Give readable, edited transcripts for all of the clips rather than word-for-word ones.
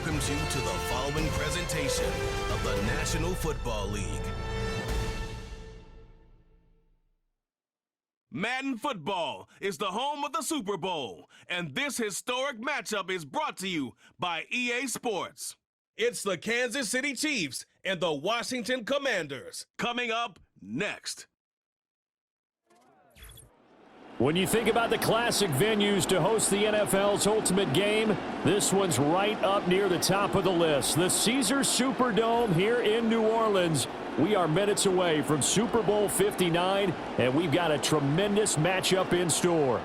welcomes you to the following presentation of the National Football League. Madden Football is the home of the Super Bowl, and this historic matchup is brought to you by EA Sports. It's the Kansas City Chiefs and the Washington Commanders. Coming up next. When you think about the classic venues to host the NFL's ultimate game, this one's right up near the top of the list. The Caesars Superdome here in New Orleans. We are minutes away from Super Bowl 59, and we've got a tremendous matchup in store.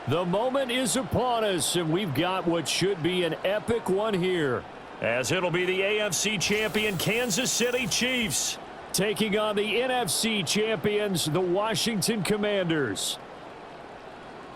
The moment is upon us, and we've got what should be an epic one here, as it'll be the AFC champion Kansas City Chiefs taking on the NFC champions, the Washington Commanders.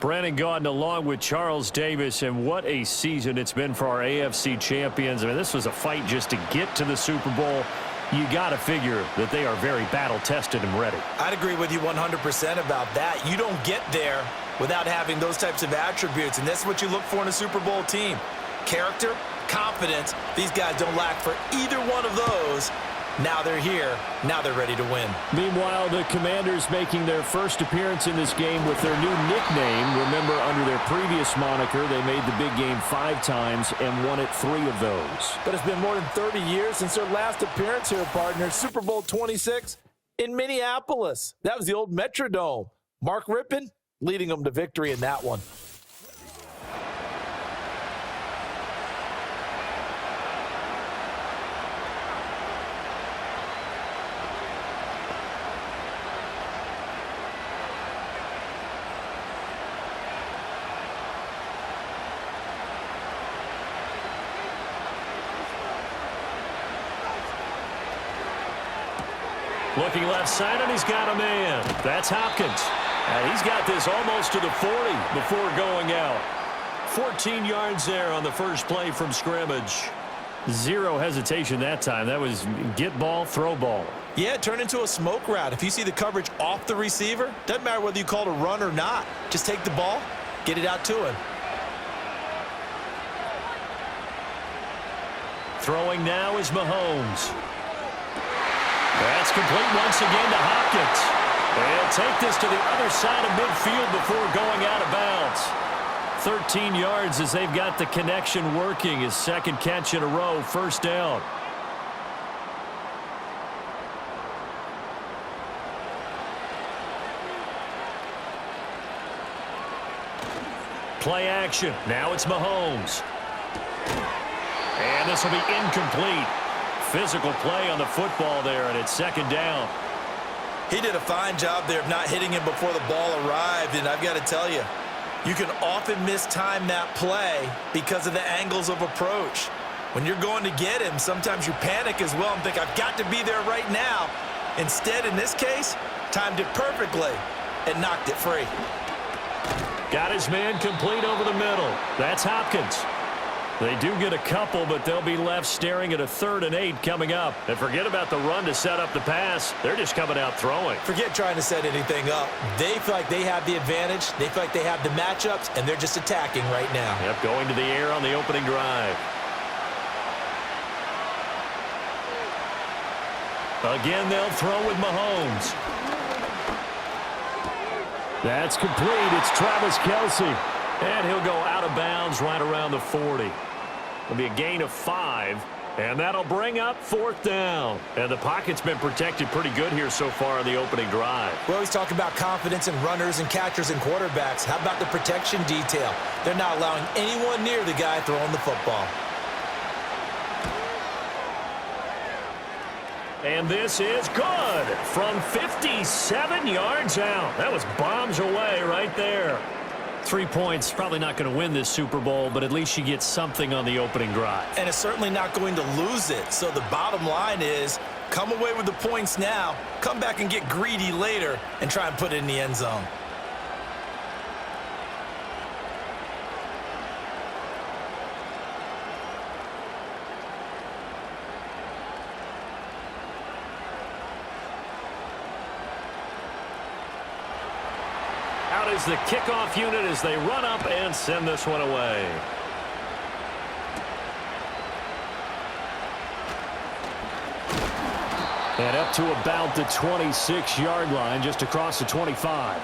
Brandon Gaudin along with Charles Davis, and what a season it's been for our AFC champions. I mean, this was a fight just to get to the Super Bowl. You got to figure that they are very battle-tested and ready. I'd agree with you 100% about that. You don't get there without having those types of attributes, and that's what you look for in a Super Bowl team. Character, confidence. These guys don't lack for either one of those. Now they're here. Now they're ready to win. Meanwhile, the Commanders making their first appearance in this game with their new nickname. Remember, under their previous moniker, they made the big game 5 times and won it 3 of those. But it's been more than 30 years since their last appearance here, partner. Super Bowl 26 in Minneapolis. That was the old Metrodome. Mark Rippon leading them to victory in that one. Looking left side, and he's got a man. That's Hopkins. And he's got this almost to the 40 before going out. 14 yards there on the first play from scrimmage. Zero hesitation that time. That was get ball, throw ball. Yeah, turn into a smoke route. If you see the coverage off the receiver, doesn't matter whether you call it a run or not. Just take the ball, get it out to him. Throwing now is Mahomes. That's complete once again to Hopkins. They'll take this to the other side of midfield before going out of bounds. 13 yards as they've got the connection working. His second catch in a row, first down. Play action. Now it's Mahomes. And this will be incomplete. Physical play on the football there, and it's second down. He did a fine job there of not hitting him before the ball arrived, and I've got to tell you, you can often mistime that play because of the angles of approach. When you're going to get him, sometimes you panic as well and think, I've got to be there right now. Instead, in this case, timed it perfectly and knocked it free. Got his man complete over the middle. That's Hopkins. They do get a couple, but they'll be left staring at a 3rd and 8 coming up. And forget about the run to set up the pass. They're just coming out throwing. Forget trying to set anything up. They feel like they have the advantage. They feel like they have the matchups, and they're just attacking right now. Yep, going to the air on the opening drive. Again, they'll throw with Mahomes. That's complete. It's Travis Kelce. And he'll go out of bounds right around the 40. It'll be a gain of 5, and that'll bring up 4th down. And the pocket's been protected pretty good here so far on the opening drive. We always talk about confidence in runners and catchers and quarterbacks. How about the protection detail? They're not allowing anyone near the guy throwing the football. And this is good from 57 yards out. That was bombs away right there. 3 points, probably not going to win this Super Bowl, but at least you get something on the opening drive. And it's certainly not going to lose it. So the bottom line is, come away with the points now, come back and get greedy later, and try and put it in the end zone. Out is the kickoff unit as they run up and send this one away. And up to about the 26-yard line, just across the 25.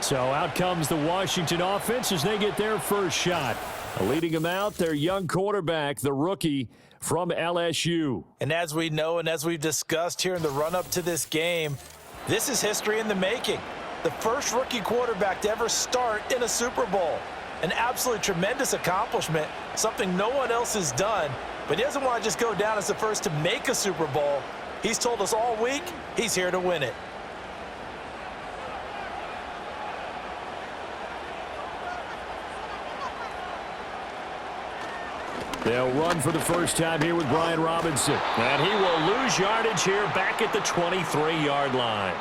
So out comes the Washington offense as they get their first shot. Leading them out, their young quarterback, the rookie from LSU. And as we know and as we've discussed here in the run-up to this game, this is history in the making. The first rookie quarterback to ever start in a Super Bowl. An absolutely tremendous accomplishment, something no one else has done. But he doesn't want to just go down as the first to make a Super Bowl. He's told us all week he's here to win it. They'll run for the first time here with Brian Robinson. And he will lose yardage here back at the 23-yard line.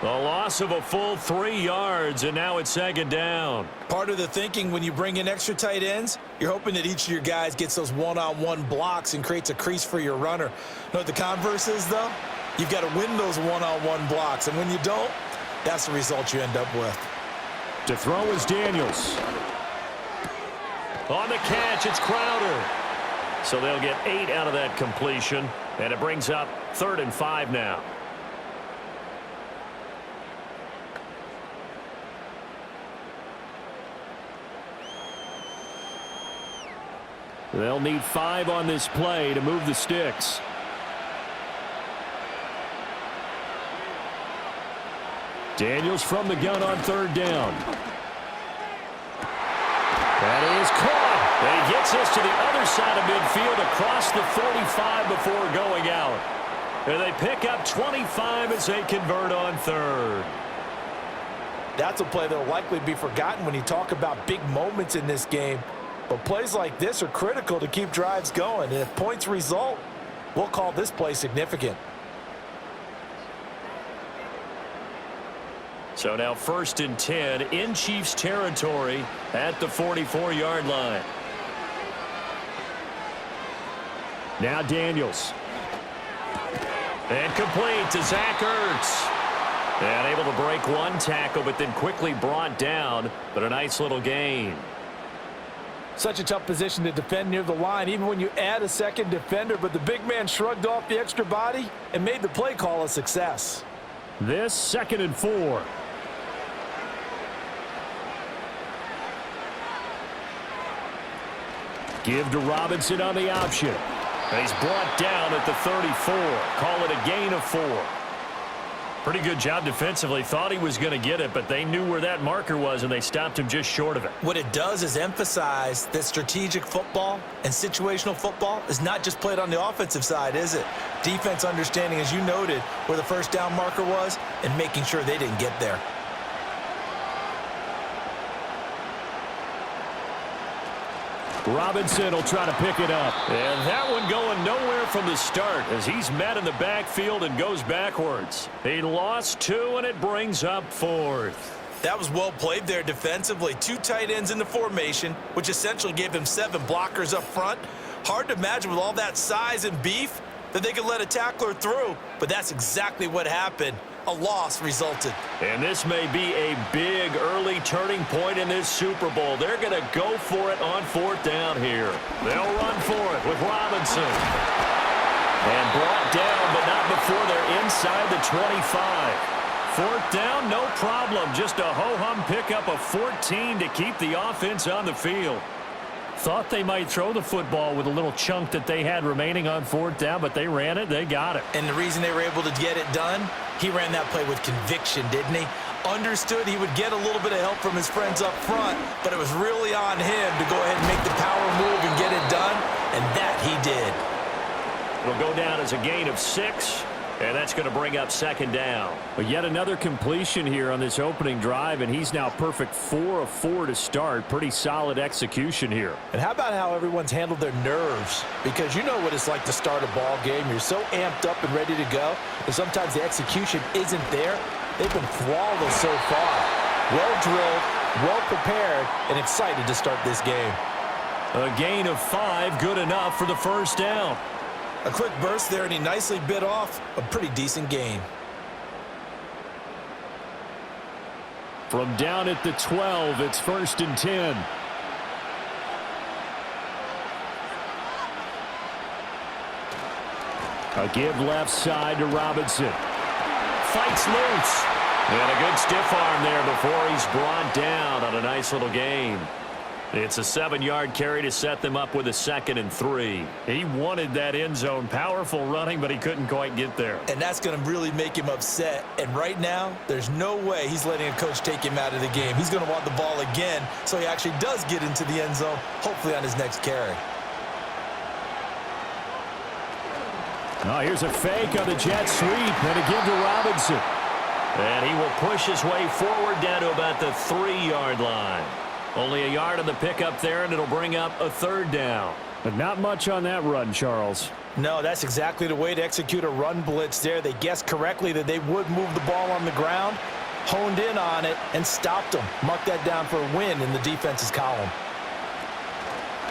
A loss of a full 3 yards, and now it's second down. Part of the thinking when you bring in extra tight ends, you're hoping that each of your guys gets those one-on-one blocks and creates a crease for your runner. Know what the converse is, though? You've got to win those one-on-one blocks, and when you don't, that's the result you end up with. To throw is Daniels. On the catch, it's Crowder. So they'll get 8 out of that completion, and it brings up 3rd and 5 now. They'll need 5 on this play to move the sticks. Daniels from the gun on 3rd down. That is caught. And he gets us to the other side of midfield across the 45 before going out. And they pick up 25 as they convert on 3rd. That's a play that will likely be forgotten when you talk about big moments in this game. But plays like this are critical to keep drives going. And if points result, we'll call this play significant. So now 1st and 10 in Chiefs territory at the 44-yard line. Now Daniels. And complete to Zach Ertz. And able to break 1 tackle, but then quickly brought down. But a nice little gain. Such a tough position to defend near the line, even when you add a second defender. But the big man shrugged off the extra body and made the play call a success. This 2nd and 4. Give to Robinson on the option. And he's brought down at the 34. Call it a gain of 4. Pretty good job defensively. Thought he was going to get it, but they knew where that marker was, and they stopped him just short of it. What it does is emphasize that strategic football and situational football is not just played on the offensive side, is it? Defense understanding, as you noted, where the first down marker was and making sure they didn't get there. Robinson will try to pick it up. And that one going nowhere from the start as he's met in the backfield and goes backwards. He lost 2, and it brings up 4th. That was well played there defensively. 2 tight ends in the formation, which essentially gave him 7 blockers up front. Hard to imagine with all that size and beef that they could let a tackler through, but that's exactly what happened. A loss resulted. And this may be a big early turning point in this Super Bowl. They're going to go for it on 4th down here. They'll run for it with Robinson. And brought down, but not before they're inside the 25. 4th down, no problem. Just a ho-hum pickup of 14 to keep the offense on the field. Thought they might throw the football with a little chunk that they had remaining on 4th down, but they ran it, they got it. And the reason they were able to get it done, he ran that play with conviction, didn't he? Understood he would get a little bit of help from his friends up front, but it was really on him to go ahead and make the power move and get it done, and that he did. It'll go down as a gain of 6. And that's going to bring up 2nd down. But yet another completion here on this opening drive, and he's now perfect 4 of 4 to start. Pretty solid execution here. And how about how everyone's handled their nerves? Because you know what it's like to start a ball game. You're so amped up and ready to go, and sometimes the execution isn't there. They've been flawless so far. Well drilled, well prepared, and excited to start this game. A gain of 5, good enough for the 1st down. A quick burst there, and he nicely bit off a pretty decent gain. From down at the 12, it's 1st and 10. A give left side to Robinson. Fights loose. And a good stiff arm there before he's brought down on a nice little gain. It's a 7-yard carry to set them up with a 2nd and 3. He wanted that end zone. Powerful running, but he couldn't quite get there. And that's going to really make him upset. And right now, there's no way he's letting a coach take him out of the game. He's going to want the ball again, so he actually does get into the end zone, hopefully on his next carry. Oh, here's a fake on the jet sweep and a give to Robinson. And he will push his way forward down to about the 3-yard line. Only a yard on the pickup there, and it'll bring up a 3rd down. But not much on that run, Charles. No, that's exactly the way to execute a run blitz there. They guessed correctly that they would move the ball on the ground, honed in on it, and stopped them. Mark that down for a win in the defense's column.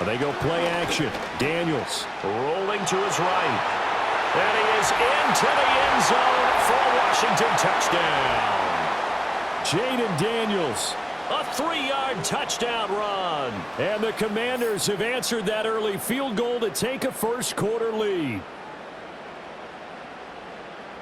They go play action. Daniels rolling to his right. And he is into the end zone for a Washington touchdown. Jaden Daniels. A 3-yard touchdown run. And the Commanders have answered that early field goal to take a first-quarter lead.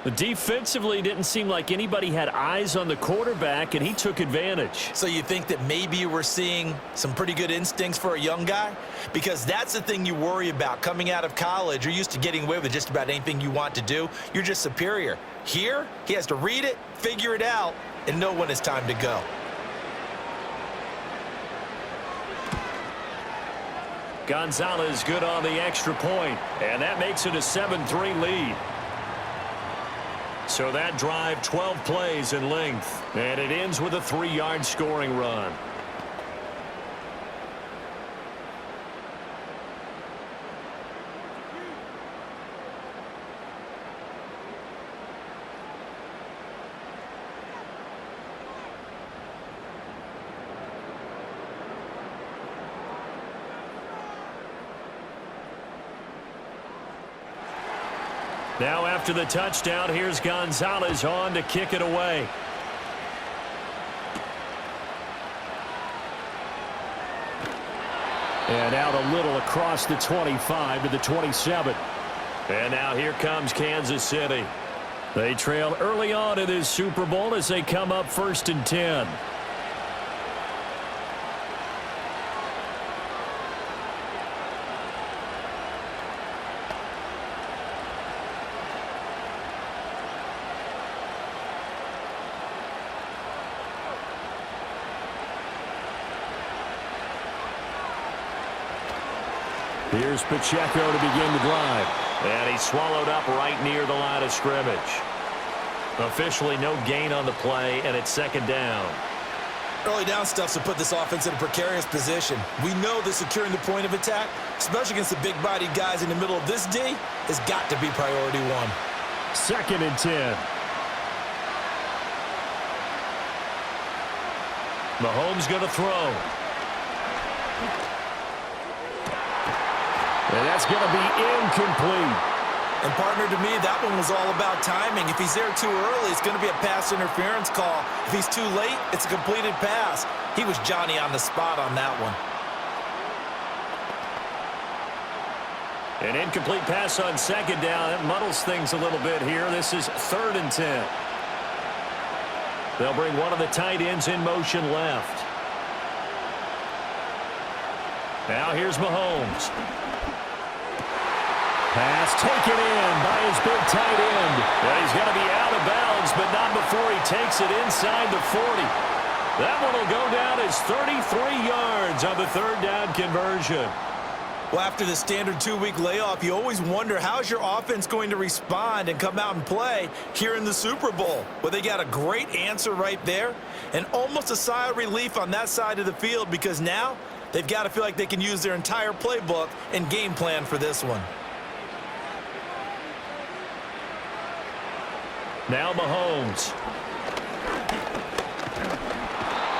But defensively, didn't seem like anybody had eyes on the quarterback, and he took advantage. So you think that maybe we're seeing some pretty good instincts for a young guy? Because that's the thing you worry about coming out of college. You're used to getting away with just about anything you want to do. You're just superior. Here, he has to read it, figure it out, and know when it's time to go. Gonzalez good on the extra point, and that makes it a 7-3 lead. So that drive, 12 plays in length, and it ends with a 3-yard scoring run. Now after the touchdown, here's Gonzalez on to kick it away. And out a little across the 25 to the 27. And now here comes Kansas City. They trail early on in this Super Bowl as they come up 1st and 10. Here's Pacheco to begin the drive. And he's swallowed up right near the line of scrimmage. Officially no gain on the play, and it's 2nd down. Early down stuff to put this offense in a precarious position. We know that securing the point of attack, especially against the big-bodied guys in the middle of this D, has got to be priority 1. 2nd and 10. Mahomes going to throw. And that's going to be incomplete. And, partner, to me, that one was all about timing. If he's there too early, it's going to be a pass interference call. If he's too late, it's a completed pass. He was Johnny on the spot on that one. An incomplete pass on 2nd down. That muddles things a little bit here. This is 3rd and 10. They'll bring one of the tight ends in motion left. Now here's Mahomes. Pass taken in by his big tight end. And he's going to be out of bounds, but not before he takes it inside the 40. That one will go down as 33 yards on the 3rd down conversion. Well, after the standard 2-week layoff, you always wonder how's your offense going to respond and come out and play here in the Super Bowl. Well, they got a great answer right there and almost a sigh of relief on that side of the field because now they've got to feel like they can use their entire playbook and game plan for this one. Now Mahomes.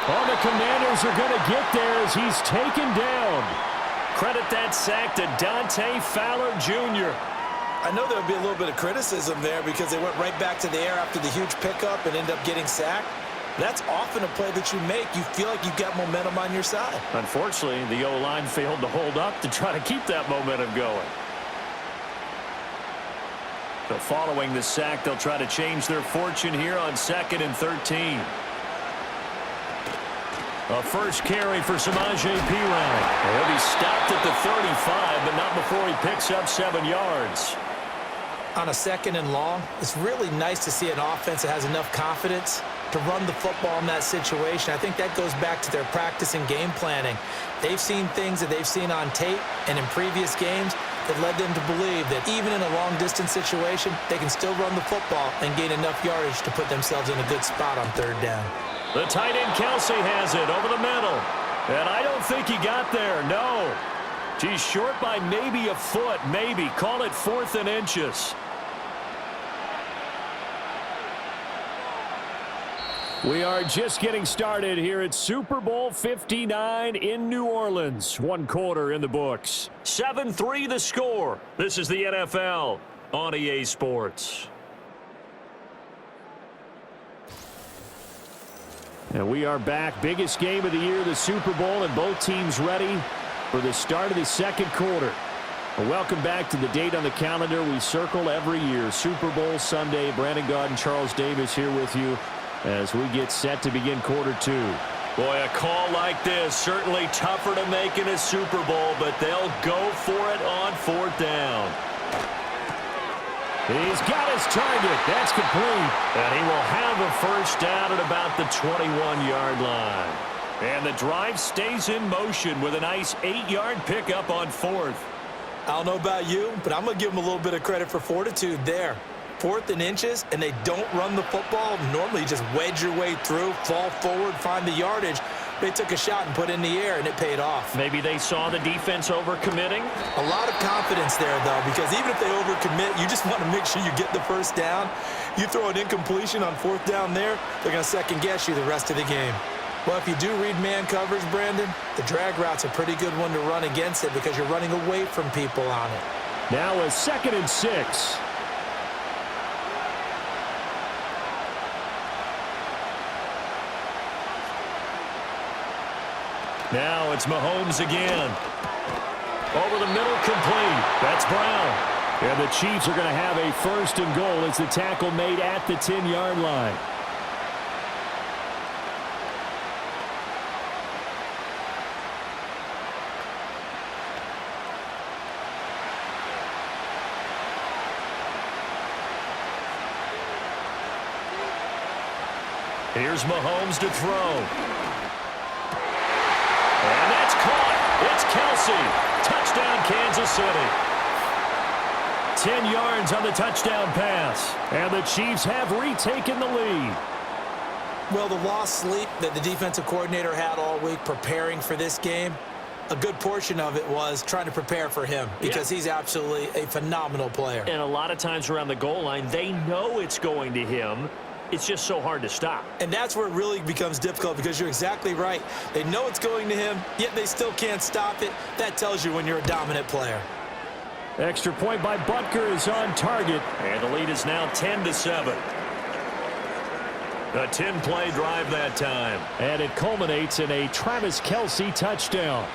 Oh, the Commanders are going to get there as he's taken down. Credit that sack to Dante Fowler Jr. I know there would be a little bit of criticism there because they went right back to the air after the huge pickup and ended up getting sacked. That's often a play that you make. You feel like you've got momentum on your side. Unfortunately, the O-line failed to hold up to try to keep that momentum going. So following the sack, they'll try to change their fortune here on 2nd and 13. A first carry for Samaje Perine. He'll be stopped at the 35, but not before he picks up 7 yards. On a 2nd and long, it's really nice to see an offense that has enough confidence to run the football in that situation. I think that goes back to their practice and game planning. They've seen things that they've seen on tape and in previous games that led them to believe that even in a long-distance situation, they can still run the football and gain enough yardage to put themselves in a good spot on 3rd down. The tight end Kelsey has it over the middle. And I don't think he got there, no. He's short by maybe a foot, maybe. Call it 4th and inches. We are just getting started here at Super Bowl 59 in New Orleans. 1 quarter in the books. 7-3 the score. This is the NFL on EA Sports. And we are back. Biggest game of the year, the Super Bowl, and both teams ready for the start of the 2nd quarter. Well, welcome back to the date on the calendar we circle every year. Super Bowl Sunday. Brandon Gaudin, Charles Davis here with you as we get set to begin quarter 2. Boy, a call like this, certainly tougher to make in a Super Bowl, but they'll go for it on 4th down. He's got his target. That's complete. And he will have a first down at about the 21-yard line. And the drive stays in motion with a nice 8-yard pickup on 4th. I don't know about you, but I'm going to give them a little bit of credit for fortitude there. 4th and inches, and they don't run the football. Normally, you just wedge your way through, fall forward, find the yardage. They took a shot and put it in the air, and it paid off. Maybe they saw the defense overcommitting. A lot of confidence there, though, because even if they overcommit, you just want to make sure you get the first down. You throw an incompletion on 4th down there, they're going to second-guess you the rest of the game. Well, if you do read man coverage, Brandon, the drag route's a pretty good one to run against it because you're running away from people on it. Now a 2nd and 6. Now it's Mahomes again. Over the middle, complete. That's Brown. And the Chiefs are going to have a 1st and goal as the tackle made at the 10-yard line. Here's Mahomes to throw. And that's caught. It's Kelsey. Touchdown, Kansas City. 10 yards on the touchdown pass. And the Chiefs have retaken the lead. Well, the lost sleep that the defensive coordinator had all week preparing for this game, a good portion of it was trying to prepare for him because he's absolutely a phenomenal player. And a lot of times around the goal line, they know it's going to him. It's just so hard to stop. And that's where it really becomes difficult because you're exactly right. They know it's going to him, yet they still can't stop it. That tells you when you're a dominant player. Extra point by Butker is on target. And the lead is now 10-7. A 10-play drive that time. And it culminates in a Travis Kelce touchdown.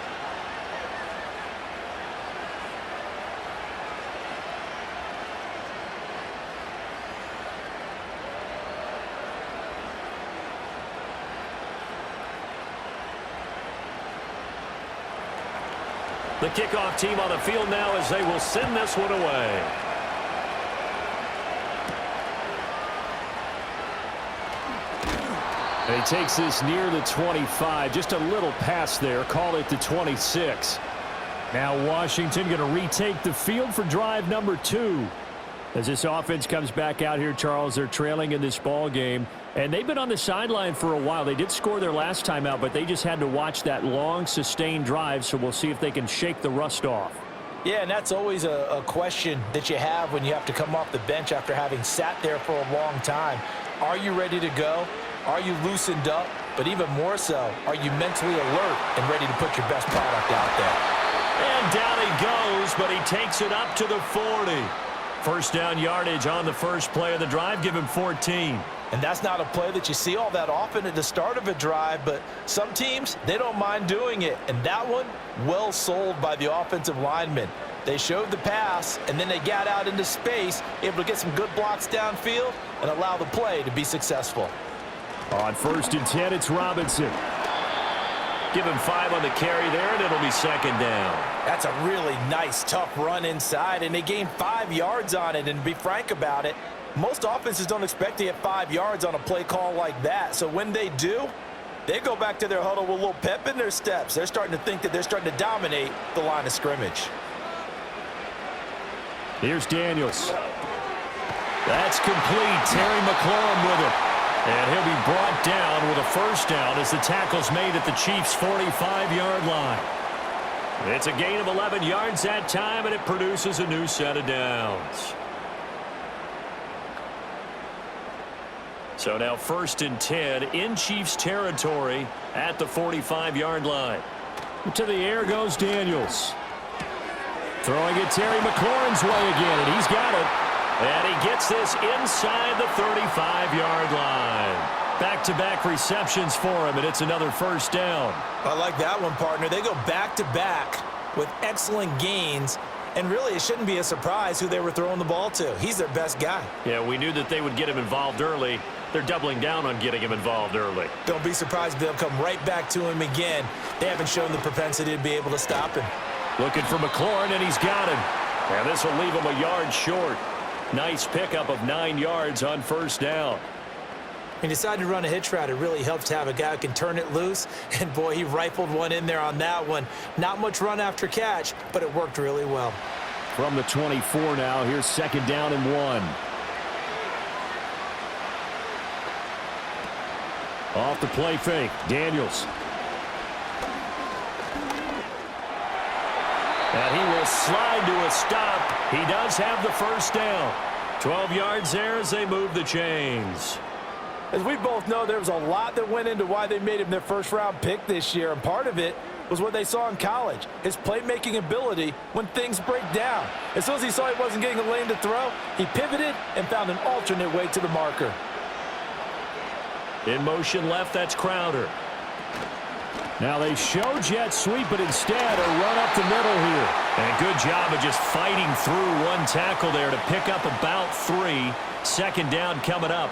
The kickoff team on the field now as they will send this one away. And he takes this near the 25. Just a little pass there. Call it the 26. Now Washington going to retake the field for drive number 2. As this offense comes back out here, Charles, they're trailing in this ball game. And they've been on the sideline for a while. They did score their last time out, but they just had to watch that long, sustained drive. So we'll see if they can shake the rust off. Yeah, and that's always a question that you have when you have to come off the bench after having sat there for a long time. Are you ready to go? Are you loosened up? But even more so, are you mentally alert and ready to put your best product out there? And down he goes, but he takes it up to the 40. First down yardage on the first play of the drive. Give him 14. And that's not a play that you see all that often at the start of a drive, but some teams, they don't mind doing it. And that one, well sold by the offensive lineman. They showed the pass, and then they got out into space, able to get some good blocks downfield and allow the play to be successful. On 1st and 10, it's Robinson. Give him 5 on the carry there, and it'll be 2nd down. That's a really nice, tough run inside, and they gained 5 yards on it. And to be frank about it, most offenses don't expect to get 5 yards on a play call like that. So when they do, they go back to their huddle with a little pep in their steps. They're starting to think that they're starting to dominate the line of scrimmage. Here's Daniels. That's complete. Terry McLaurin with it. And he'll be brought down with a 1st down as the tackle's made at the Chiefs' 45-yard line. It's a gain of 11 yards that time, and it produces a new set of downs. So now 1st and 10 in Chiefs territory at the 45-yard line. To the air goes Daniels. Throwing it Terry McLaurin's way again, and he's got it. And he gets this inside the 35-yard line. Back-to-back receptions for him, and it's another 1st down. I like that one, partner. They go back-to-back with excellent gains, and really it shouldn't be a surprise who they were throwing the ball to. He's their best guy. Yeah, we knew that they would get him involved early. They're doubling down on getting him involved early. Don't be surprised if they'll come right back to him again. They haven't shown the propensity to be able to stop him. Looking for McLaurin, and he's got him. And this will leave him a yard short. Nice pickup of 9 yards on 1st down. He decided to run a hitch route. It really helps to have a guy who can turn it loose. And, boy, he rifled one in there on that one. Not much run after catch, but it worked really well. From the 24 now, here's 2nd down and 1. Off the play fake, Daniels. And he will slide to a stop. He does have the 1st down. 12 yards there as they move the chains. As we both know, there was a lot that went into why they made him their 1st-round pick this year, and part of it was what they saw in college, his playmaking ability when things break down. As soon as he saw he wasn't getting a lane to throw, he pivoted and found an alternate way to the marker. In motion left, that's Crowder. Now they show jet sweep, but instead a run up the middle here. And a good job of just fighting through one tackle there to pick up about 3. 2nd down coming up.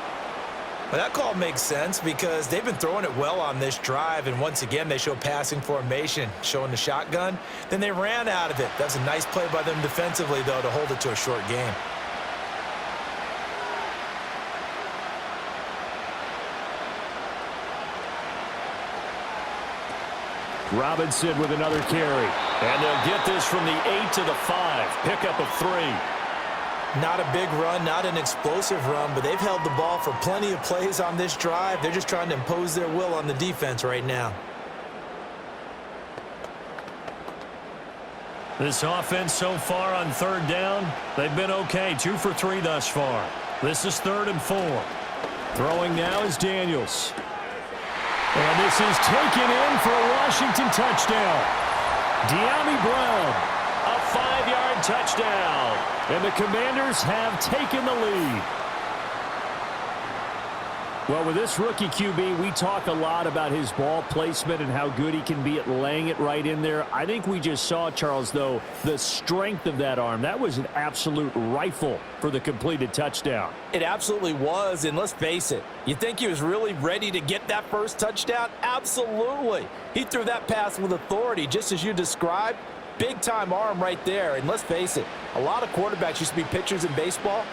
Well, that call makes sense because they've been throwing it well on this drive, and once again they show passing formation, showing the shotgun. Then they ran out of it. That's a nice play by them defensively, though, to hold it to a short game. Robinson with another carry. And they'll get this from the 8 to the 5. Pickup of 3. Not a big run, not an explosive run, but they've held the ball for plenty of plays on this drive. They're just trying to impose their will on the defense right now. This offense so far on 3rd down, they've been okay. 2 for 3 thus far. This is 3rd and 4. Throwing now is Daniels. And this is taken in for a Washington touchdown. De'Ami Brown, a 5-yard touchdown. And the Commanders have taken the lead. Well, with this rookie QB, we talk a lot about his ball placement and how good he can be at laying it right in there. I think we just saw, Charles, though, the strength of that arm. That was an absolute rifle for the completed touchdown. It absolutely was, and let's face it, you think he was really ready to get that 1st touchdown? Absolutely. He threw that pass with authority, just as you described. Big-time arm right there, and let's face it, a lot of quarterbacks used to be pitchers in baseball.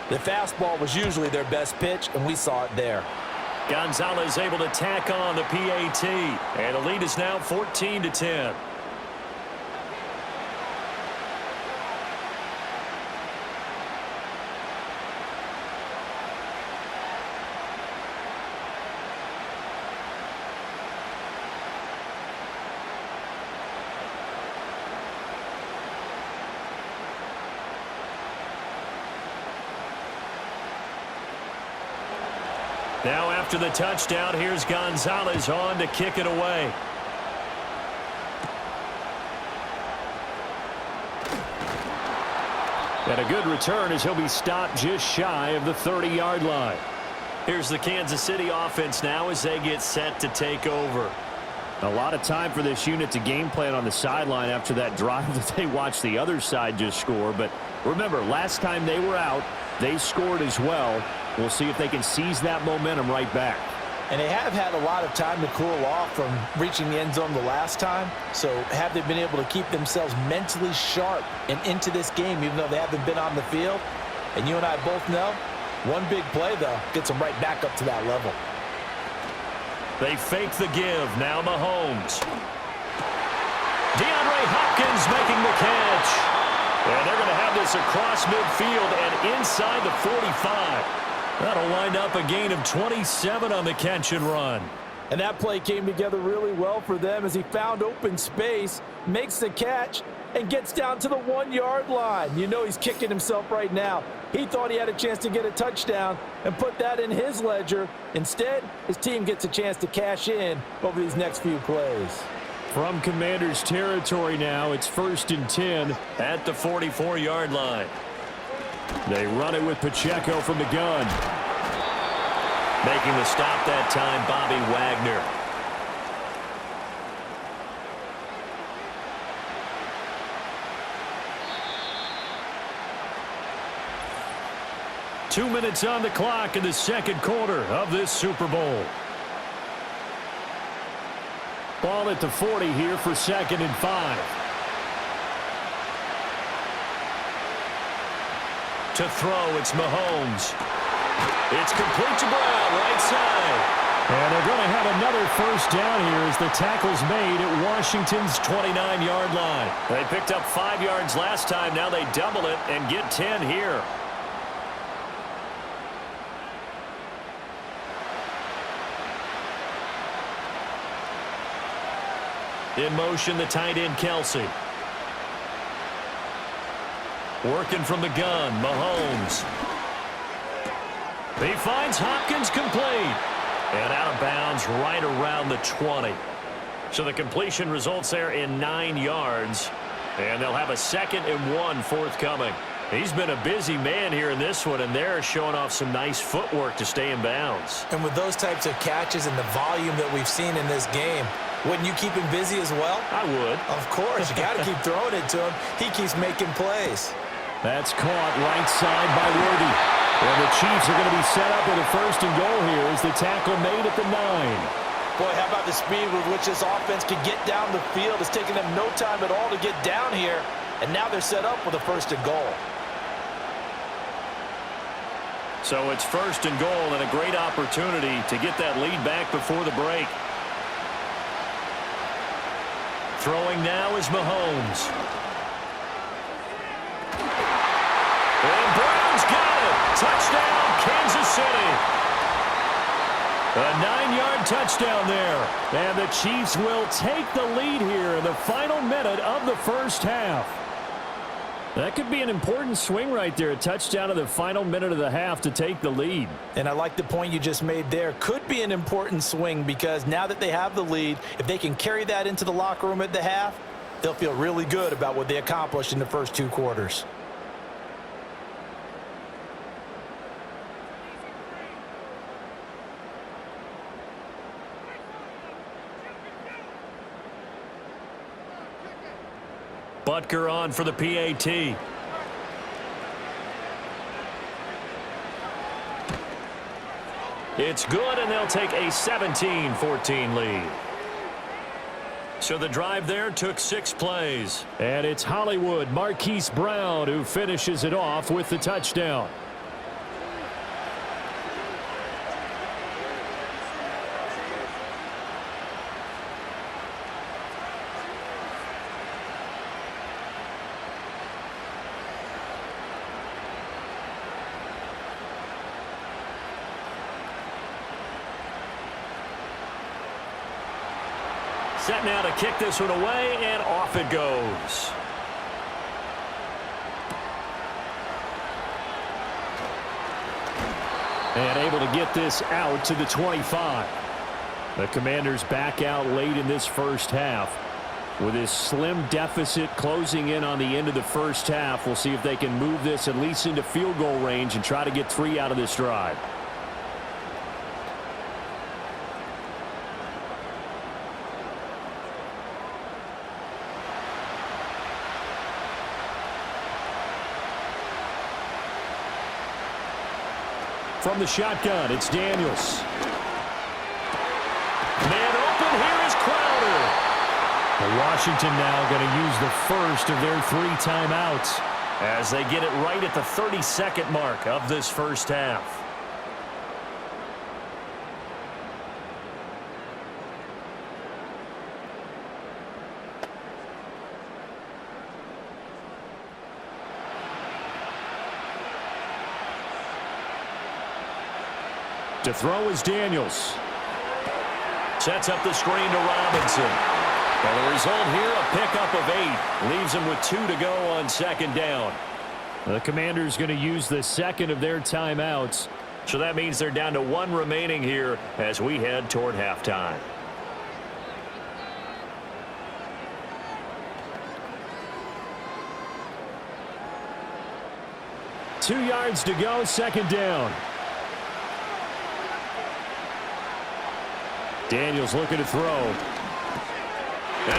The fastball was usually their best pitch, and we saw it there. Gonzalez able to tack on the PAT, and the lead is now 14-10. Now after the touchdown, here's Gonzalez on to kick it away. And a good return as he'll be stopped just shy of the 30-yard line. Here's the Kansas City offense now as they get set to take over. A lot of time for this unit to game plan on the sideline after that drive that they watched the other side just score. But remember, last time they were out, they scored as well. We'll see if they can seize that momentum right back. And they have had a lot of time to cool off from reaching the end zone the last time. So have they been able to keep themselves mentally sharp and into this game, even though they haven't been on the field? And you and I both know, one big play, though, gets them right back up to that level. They fake the give. Now Mahomes. DeAndre Hopkins making the catch. And they're going to have this across midfield and inside the 45. That'll wind up a gain of 27 on the catch and run. And that play came together really well for them as he found open space, makes the catch, and gets down to the 1-yard line. You know he's kicking himself right now. He thought he had a chance to get a touchdown and put that in his ledger. Instead, his team gets a chance to cash in over these next few plays. From Commanders territory now, it's 1st and 10 at the 44-yard line. They run it with Pacheco from the gun. Making the stop that time, Bobby Wagner. Two minutes on the clock in the second quarter of this Super Bowl. Ball at the 40 here for 2nd and 5. To throw, it's Mahomes. It's complete to Brown, right side. And they're going to have another first down here as the tackle's made at Washington's 29-yard line. They picked up 5 yards last time. Now they double it and get 10 here. In motion, the tight end, Kelsey. Working from the gun, Mahomes. He finds Hopkins complete. And out of bounds right around the 20. So the completion results there in 9 yards. And they'll have a 2nd and 1 forthcoming. He's been a busy man here in this one, and they're showing off some nice footwork to stay in bounds. And with those types of catches and the volume that we've seen in this game, wouldn't you keep him busy as well? I would. Of course. You got to keep throwing it to him. He keeps making plays. That's caught right side by Worthy. And the Chiefs are going to be set up with a 1st and goal here as the tackle made at the 9. Boy, how about the speed with which this offense can get down the field? It's taken them no time at all to get down here. And now they're set up with a 1st and goal. So it's 1st and goal and a great opportunity to get that lead back before the break. Throwing now is Mahomes. And Brown's got it. Touchdown, Kansas City. A 9-yard touchdown there. And the Chiefs will take the lead here in the final minute of the first half. That could be an important swing right there. A touchdown in the final minute of the half to take the lead. And I like the point you just made there. Could be an important swing because now that they have the lead, if they can carry that into the locker room at the half, they'll feel really good about what they accomplished in the first 2 quarters. Butker on for the PAT. It's good, and they'll take a 17-14 lead. So the drive there took 6 plays. And it's Hollywood Marquise Brown who finishes it off with the touchdown. Set now to kick this one away, and off it goes. And able to get this out to the 25. The Commanders back out late in this first half. With this slim deficit closing in on the end of the first half, we'll see if they can move this at least into field goal range and try to get 3 out of this drive. from the shotgun. It's Daniels. Man open, here is Crowder. And Washington now going to use the first of their 3 timeouts as they get it right at the 30-second mark of this first half. To throw is Daniels. Sets up the screen to Robinson. And the result here, a pickup of 8. Leaves him with 2 to go on second down. The Commanders going to use the second of their timeouts. So that means they're down to 1 remaining here as we head toward halftime. Two yards to go, second down. Daniels looking to throw. And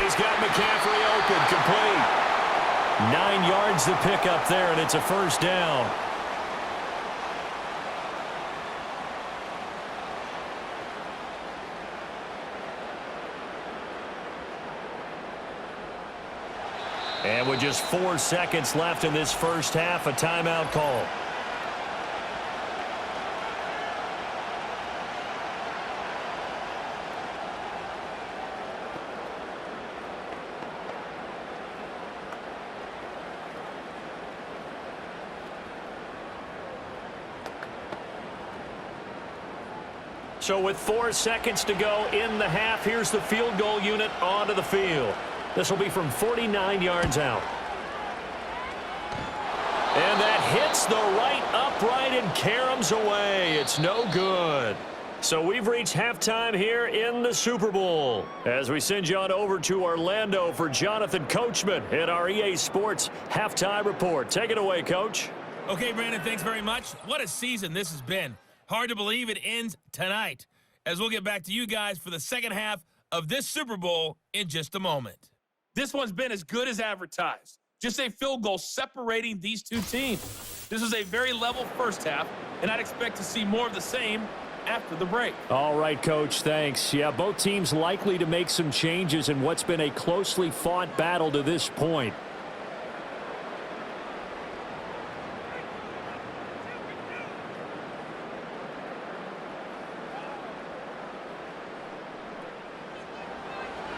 he's got McCaffrey open, complete. 9 yards to pick up there, and it's a first down. And with just 4 seconds left in this first half, a timeout call. So with 4 seconds to go in the half, here's the field goal unit onto the field. This will be from 49 yards out. And that hits the right upright and caroms away. It's no good. So we've reached halftime here in the Super Bowl. As we send you on over to Orlando for Jonathan Coachman in our EA Sports Halftime Report. Take it away, Coach. Okay, Brandon, thanks very much. What a season this has been. Hard to believe it ends tonight, as we'll get back to you guys for the second half of this Super Bowl in just a moment. This one's been as good as advertised. Just a field goal separating these two teams. This was a very level first half, and I'd expect to see more of the same after the break. All right, Coach, thanks. Yeah, both teams likely to make some changes in what's been a closely fought battle to this point.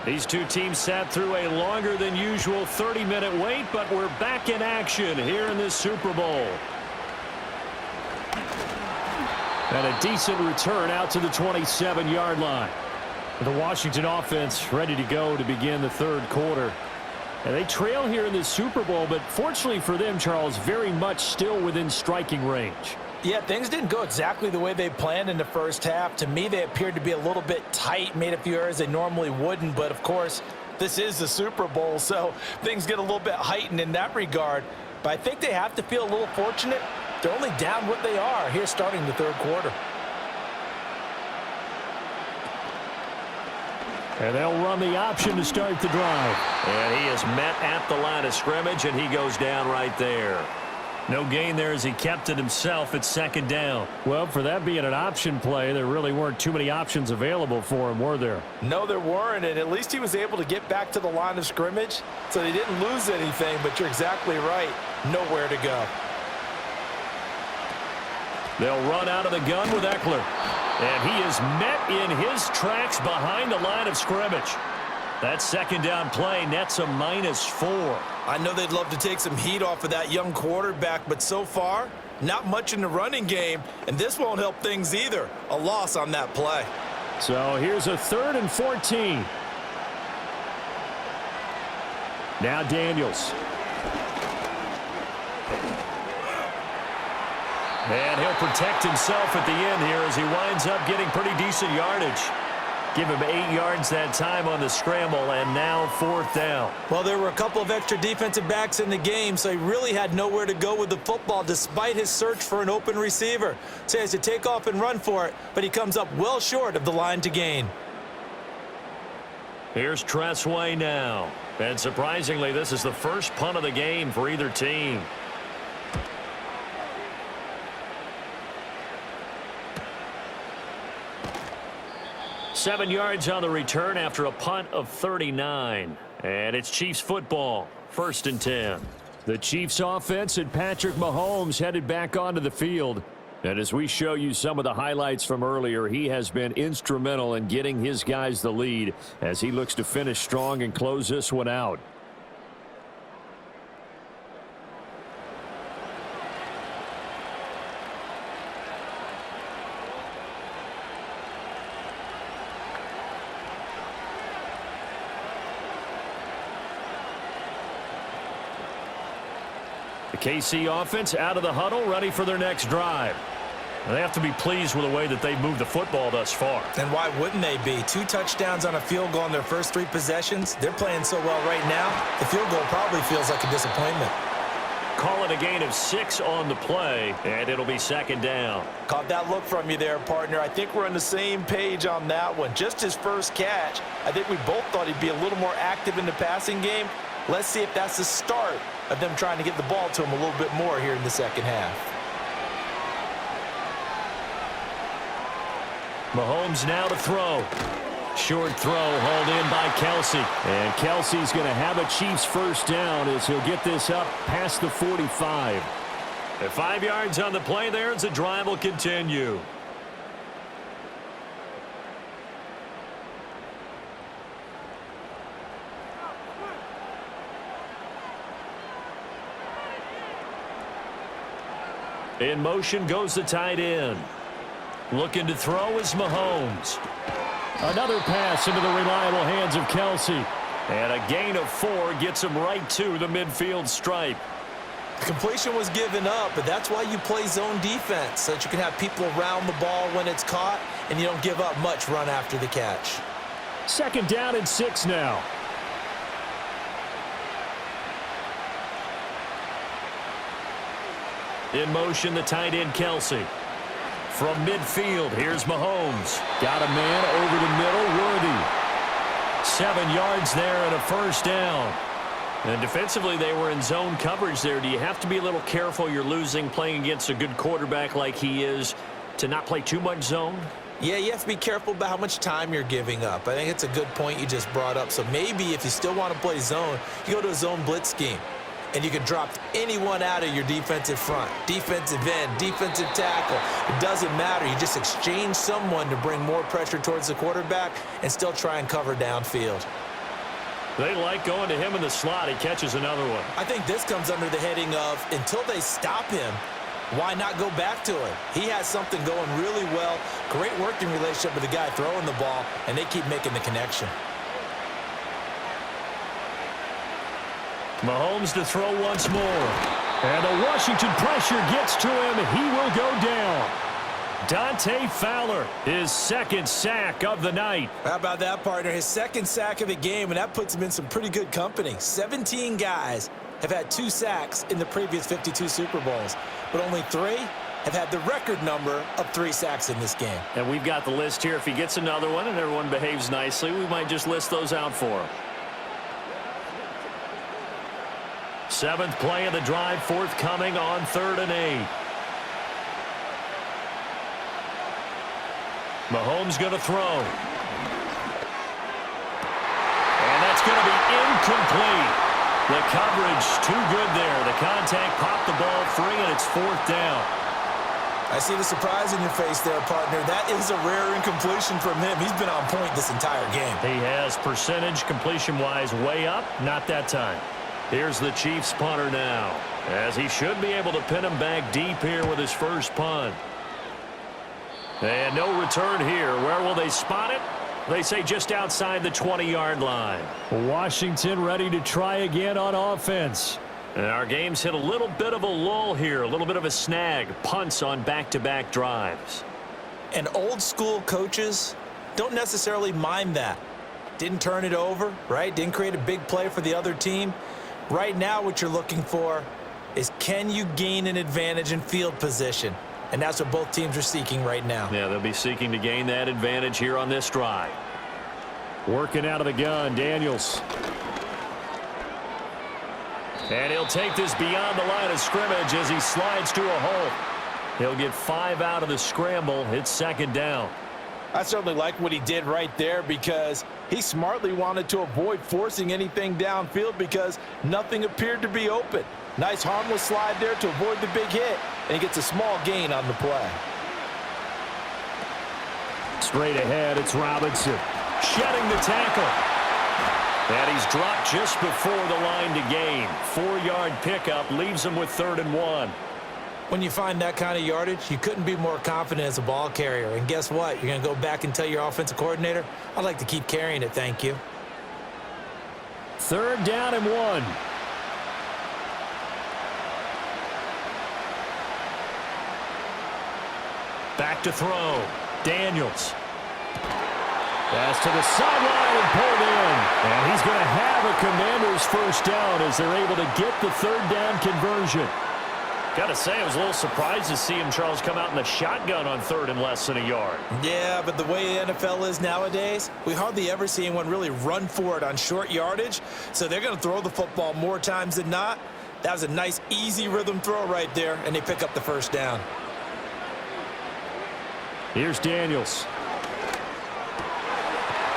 These two teams sat through a longer than usual 30-minute wait, but we're back in action here in this Super Bowl. And a decent return out to the 27-yard line. The Washington offense ready to go to begin the third quarter. And they trail here in this Super Bowl, but fortunately for them, Charles, very much still within striking range. Yeah, things didn't go exactly the way they planned in the first half. To me, they appeared to be a little bit tight, made a few errors they normally wouldn't. But, of course, this is the Super Bowl, so things get a little bit heightened in that regard. But I think they have to feel a little fortunate. They're only down what they are here starting the third quarter. And they'll run the option to start the drive. And he is met at the line of scrimmage, and he goes down right there. No gain there as he kept it himself at second down. Well, for that being an option play, there really weren't too many options available for him, were there? No, there weren't, and at least he was able to get back to the line of scrimmage, so they didn't lose anything, but you're exactly right. Nowhere to go. They'll run out of the gun with Eckler. And he is met in his tracks behind the line of scrimmage. That second down play nets a -4. I know they'd love to take some heat off of that young quarterback, but so far, not much in the running game, and this won't help things either. A loss on that play. So here's a 3rd and 14. Now Daniels. And he'll protect himself at the end here as he winds up getting pretty decent yardage. Give him 8 yards that time on the scramble, and now 4th down. Well, there were a couple of extra defensive backs in the game, so he really had nowhere to go with the football despite his search for an open receiver. So he has to take off and run for it, but he comes up well short of the line to gain. Here's Tressway now. And surprisingly, this is the first punt of the game for either team. 7 yards on the return after a punt of 39. And it's Chiefs football, 1st and 10. The Chiefs offense and Patrick Mahomes headed back onto the field. And as we show you some of the highlights from earlier, he has been instrumental in getting his guys the lead as he looks to finish strong and close this one out. The KC offense out of the huddle, ready for their next drive. They have to be pleased with the way that they've moved the football thus far. And why wouldn't they be? 2 touchdowns on a field goal in their first 3 possessions. They're playing so well right now, the field goal probably feels like a disappointment. Call it a gain of 6 on the play, and it'll be 2nd down. Caught that look from you there, partner. I think we're on the same page on that one. Just his first catch, I think we both thought he'd be a little more active in the passing game. Let's see if that's the start of them trying to get the ball to him a little bit more here in the second half. Mahomes now to throw. Short throw hauled in by Kelsey. And Kelsey's going to have a Chiefs first down as he'll get this up past the 45. At 5 yards on the play there as the drive will continue. In motion goes the tight end. Looking to throw is Mahomes. Another pass into the reliable hands of Kelsey. And a gain of 4 gets him right to the midfield stripe. The completion was given up, but that's why you play zone defense, so that you can have people around the ball when it's caught, and you don't give up much run after the catch. 2nd down and 6 now. In motion, the tight end, Kelsey. From midfield, here's Mahomes. Got a man over the middle, Worthy. 7 yards there and a first down. And defensively, they were in zone coverage there. Do you have to be a little careful? You're losing playing against a good quarterback like he is to not play too much zone? Yeah, you have to be careful about how much time you're giving up. I think it's a good point you just brought up. So maybe if you still want to play zone, you go to a zone blitz scheme. And you can drop anyone out of your defensive front, defensive end, defensive tackle. It doesn't matter. You just exchange someone to bring more pressure towards the quarterback and still try and cover downfield. They like going to him in the slot. He catches another one. I think this comes under the heading of until they stop him, why not go back to it? He has something going really well, great working relationship with the guy throwing the ball, and they keep making the connection. Mahomes to throw once more. And the Washington pressure gets to him. He will go down. Dante Fowler, his 2nd sack of the night. How about that, partner? His 2nd sack of the game, and that puts him in some pretty good company. 17 guys have had 2 sacks in the previous 52 Super Bowls, but only 3 have had the record number of 3 sacks in this game. And we've got the list here. If he gets another one and everyone behaves nicely, we might just list those out for him. 7th play of the drive, forthcoming on 3rd and 8. Mahomes going to throw. And that's going to be incomplete. The coverage too good there. The contact popped the ball free, and it's 4th down. I see the surprise in your face there, partner. That is a rare incompletion from him. He's been on point this entire game. He has percentage completion-wise way up. Not that time. Here's the Chiefs punter now, as he should be able to pin him back deep here with his first punt. And no return here. Where will they spot it? They say just outside the 20-yard line. Washington ready to try again on offense. And our game's hit a little bit of a lull here, a little bit of a snag. Punts on back-to-back drives. And old-school coaches don't necessarily mind that. Didn't turn it over, right? Didn't create a big play for the other team. Right now, what you're looking for is can you gain an advantage in field position? And that's what both teams are seeking right now. Yeah, they'll be seeking to gain that advantage here on this drive. Working out of the gun, Daniels. And he'll take this beyond the line of scrimmage as he slides to a hole. He'll get 5 out of the scramble. It's 2nd down. I certainly like what he did right there because he smartly wanted to avoid forcing anything downfield because nothing appeared to be open. Nice harmless slide there to avoid the big hit, and he gets a small gain on the play. Straight ahead, it's Robinson. Shedding the tackle. And he's dropped just before the line to gain. 4-yard pickup leaves him with 3rd and 1. When you find that kind of yardage, you couldn't be more confident as a ball carrier. And guess what? You're going to go back and tell your offensive coordinator, I'd like to keep carrying it, thank you. 3rd down and 1. Back to throw. Daniels. Pass to the sideline and pulled in. And he's going to have a Commanders first down as they're able to get the 3rd down conversion. Got to say, I was a little surprised to see him, Charles, come out in the shotgun on 3rd and less than a yard. Yeah, but the way the NFL is nowadays, we hardly ever see anyone really run for it on short yardage. So they're going to throw the football more times than not. That was a nice, easy rhythm throw right there, and they pick up the first down. Here's Daniels.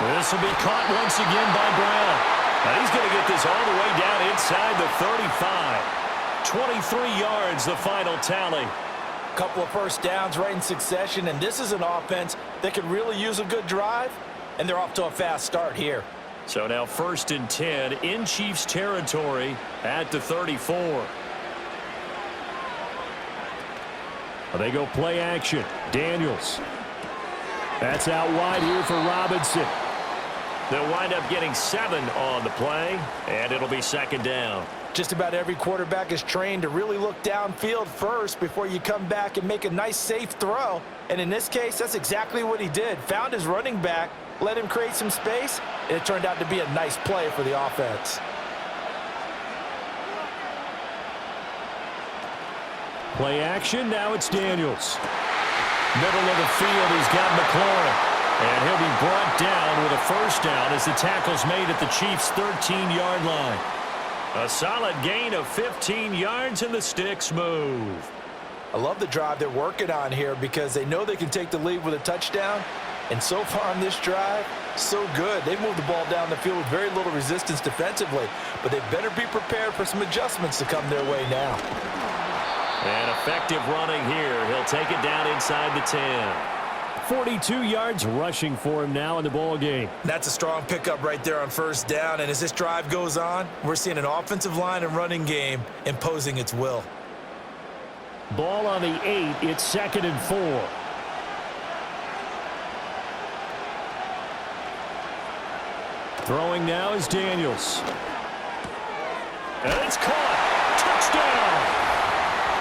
This will be caught once again by Brown. And he's going to get this all the way down inside the 35. 23 yards, the final tally. Couple of first downs right in succession, and this is an offense that could really use a good drive, and they're off to a fast start here. So now 1st and 10 in Chiefs territory at the 34. They go play action. Daniels. That's out wide here for Robinson. They'll wind up getting 7 on the play, and it'll be 2nd down. Just about every quarterback is trained to really look downfield first before you come back and make a nice, safe throw. And in this case, that's exactly what he did. Found his running back, let him create some space, and it turned out to be a nice play for the offense. Play action, now it's Daniels. Middle of the field, he's got McLaurin. And he'll be brought down with a first down as the tackle's made at the Chiefs' 13-yard line. A solid gain of 15 yards, and the sticks move. I love the drive they're working on here because they know they can take the lead with a touchdown. And so far on this drive, so good. They've moved the ball down the field with very little resistance defensively. But they better be prepared for some adjustments to come their way now. And effective running here. He'll take it down inside the 10. 42 yards rushing for him now in the ball game. That's a strong pickup right there on first down. And as this drive goes on, we're seeing an offensive line and running game imposing its will. Ball on the 8. It's 2nd and 4. Throwing now is Daniels. And it's caught. Touchdown.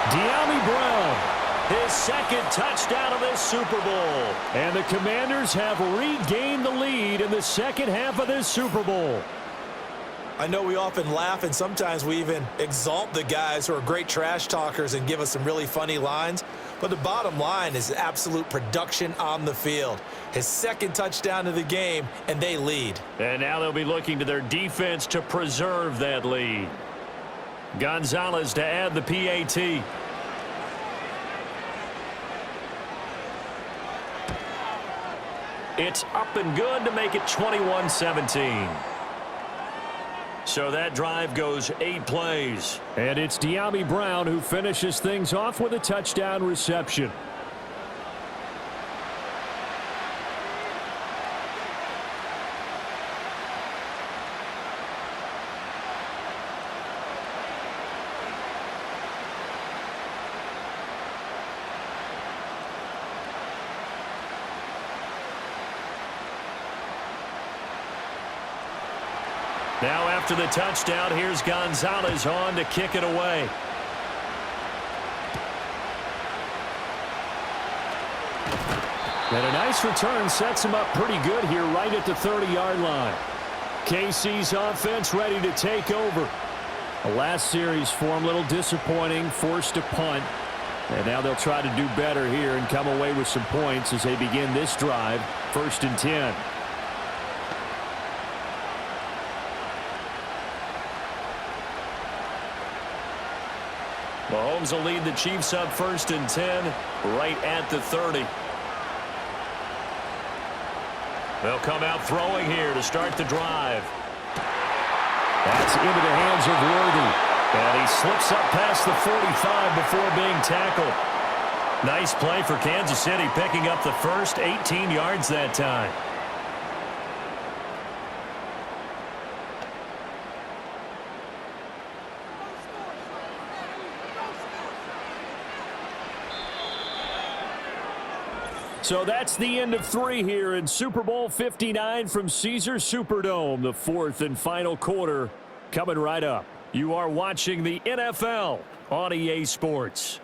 De'Ami Brown. His 2nd touchdown of this Super Bowl. And the Commanders have regained the lead in the second half of this Super Bowl. I know we often laugh, and sometimes we even exalt the guys who are great trash talkers and give us some really funny lines. But the bottom line is absolute production on the field. His 2nd touchdown of the game, and they lead. And now they'll be looking to their defense to preserve that lead. Gonzalez to add the PAT. It's up and good to make it 21-17. So that drive goes 8 plays. And it's De'Ami Brown who finishes things off with a touchdown reception. Now after the touchdown, here's Gonzalez on to kick it away. And a nice return sets him up pretty good here right at the 30-yard line. KC's offense ready to take over. The last series for him, a little disappointing, forced a punt. And now they'll try to do better here and come away with some points as they begin this drive, 1st and 10. Mahomes will lead the Chiefs up 1st and 10 right at the 30. They'll come out throwing here to start the drive. That's into the hands of Worthy. And he slips up past the 45 before being tackled. Nice play for Kansas City, picking up the first 18 yards that time. So that's the end of 3 here in Super Bowl 59 from Caesars Superdome. The 4th and final quarter coming right up. You are watching the NFL on EA Sports.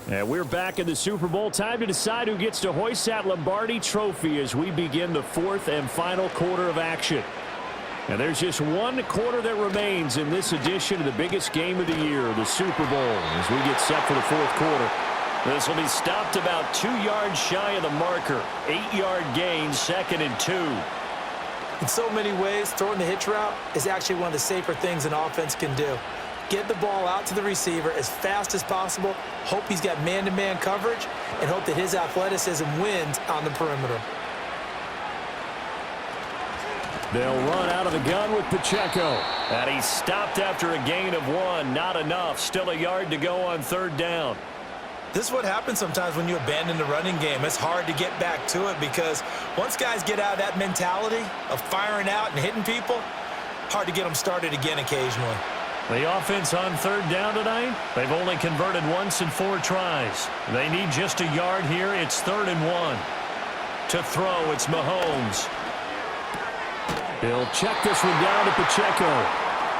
And we're back in the Super Bowl. Time to decide who gets to hoist that Lombardi Trophy as we begin the 4th and final quarter of action. And there's just one quarter that remains in this edition of the biggest game of the year, the Super Bowl, as we get set for the 4th quarter. This will be stopped about 2 yards shy of the marker. 8-yard gain, 2nd and 2. In so many ways, throwing the hitch route is actually one of the safer things an offense can do. Get the ball out to the receiver as fast as possible, hope he's got man-to-man coverage, and hope that his athleticism wins on the perimeter. They'll run out of the gun with Pacheco. And he stopped after a gain of 1. Not enough. Still a yard to go on 3rd down. This is what happens sometimes when you abandon the running game. It's hard to get back to it because once guys get out of that mentality of firing out and hitting people, hard to get them started again occasionally. The offense on 3rd down tonight, they've only converted once in 4 tries. They need just a yard here. It's 3rd and 1. To throw, it's Mahomes. He'll check this one down to Pacheco.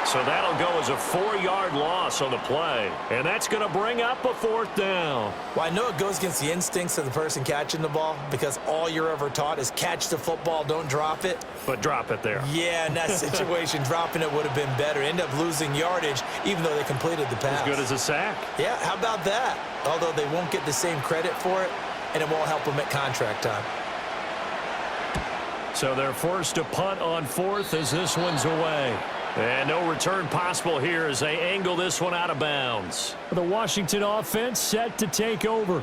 So that'll go as a 4-yard loss on the play. And that's going to bring up a 4th down. Well, I know it goes against the instincts of the person catching the ball because all you're ever taught is catch the football, don't drop it. But drop it there. Yeah, in that situation, dropping it would have been better. End up losing yardage even though they completed the pass. As good as a sack. Yeah, how about that? Although they won't get the same credit for it, and it won't help them at contract time. So they're forced to punt on 4th as this one's away. And no return possible here as they angle this one out of bounds. The Washington offense set to take over.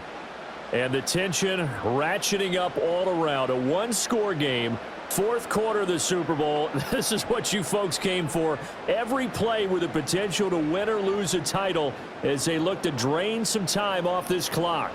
And the tension ratcheting up all around. A 1-score game. 4th quarter of the Super Bowl. This is what you folks came for. Every play with the potential to win or lose a title as they look to drain some time off this clock.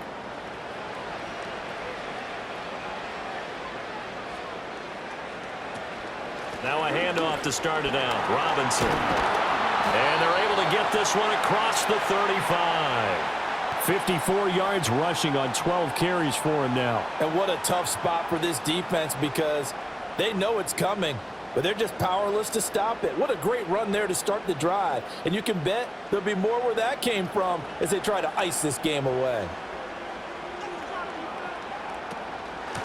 Now a handoff to start it out. Robinson. And they're able to get this one across the 35. 54 yards rushing on 12 carries for him now. And what a tough spot for this defense because they know it's coming, but they're just powerless to stop it. What a great run there to start the drive. And you can bet there'll be more where that came from as they try to ice this game away.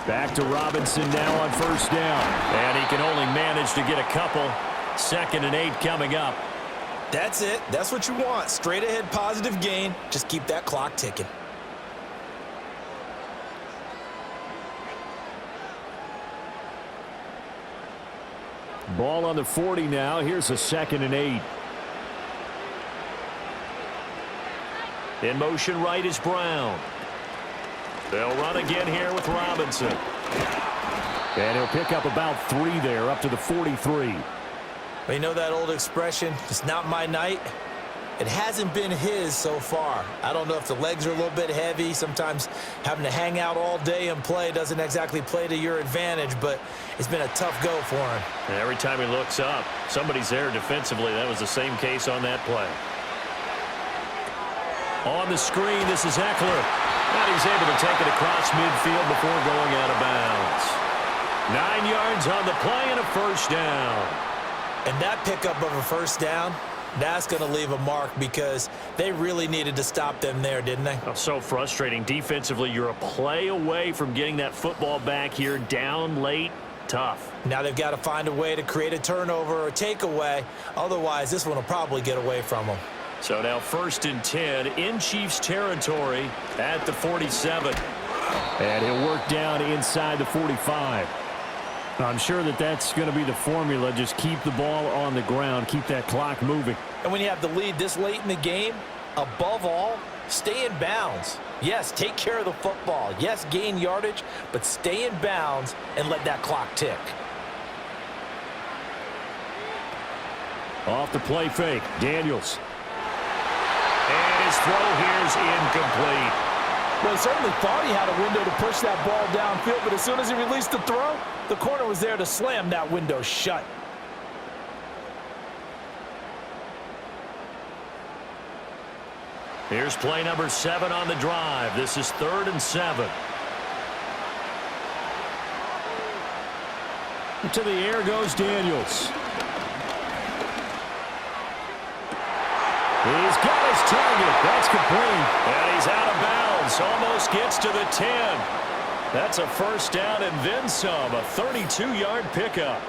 Back to Robinson now on 1st down. And he can only manage to get a couple. 2nd and 8 coming up. That's it. That's what you want. Straight ahead positive gain. Just keep that clock ticking. Ball on the 40 now. Here's a 2nd and 8. In motion right is Brown. They'll run again here with Robinson. And he'll pick up about 3 there, up to the 43. Well, you know that old expression, it's not my night? It hasn't been his so far. I don't know if the legs are a little bit heavy. Sometimes having to hang out all day and play doesn't exactly play to your advantage, but it's been a tough go for him. And every time he looks up, somebody's there defensively. That was the same case on that play. On the screen, this is Eckler. And he's able to take it across midfield before going out of bounds. 9 yards on the play and a 1st down. And that pickup of a 1st down, that's going to leave a mark because they really needed to stop them there, didn't they? Oh, so frustrating. Defensively, you're a play away from getting that football back here. Down late, tough. Now they've got to find a way to create a turnover or a takeaway. Otherwise, this one will probably get away from them. So now 1st and 10 in Chiefs territory at the 47. And he'll work down inside the 45. I'm sure that that's going to be the formula. Just keep the ball on the ground. Keep that clock moving. And when you have the lead this late in the game, above all, Stay in bounds. Yes, take care of the football. Yes, gain yardage, but stay in bounds and let that clock tick. Off the play fake, Daniels. And his throw here's incomplete. Well, he certainly thought he had a window to push that ball downfield, but as soon as he released the throw, the corner was there to slam that window shut. Here's play number 7 on the drive. This is 3rd and 7. To the air goes Daniels. He's got his target. That's complete. And he's out of bounds. Almost gets to the 10. That's a first down and then some. A 32-yard pickup.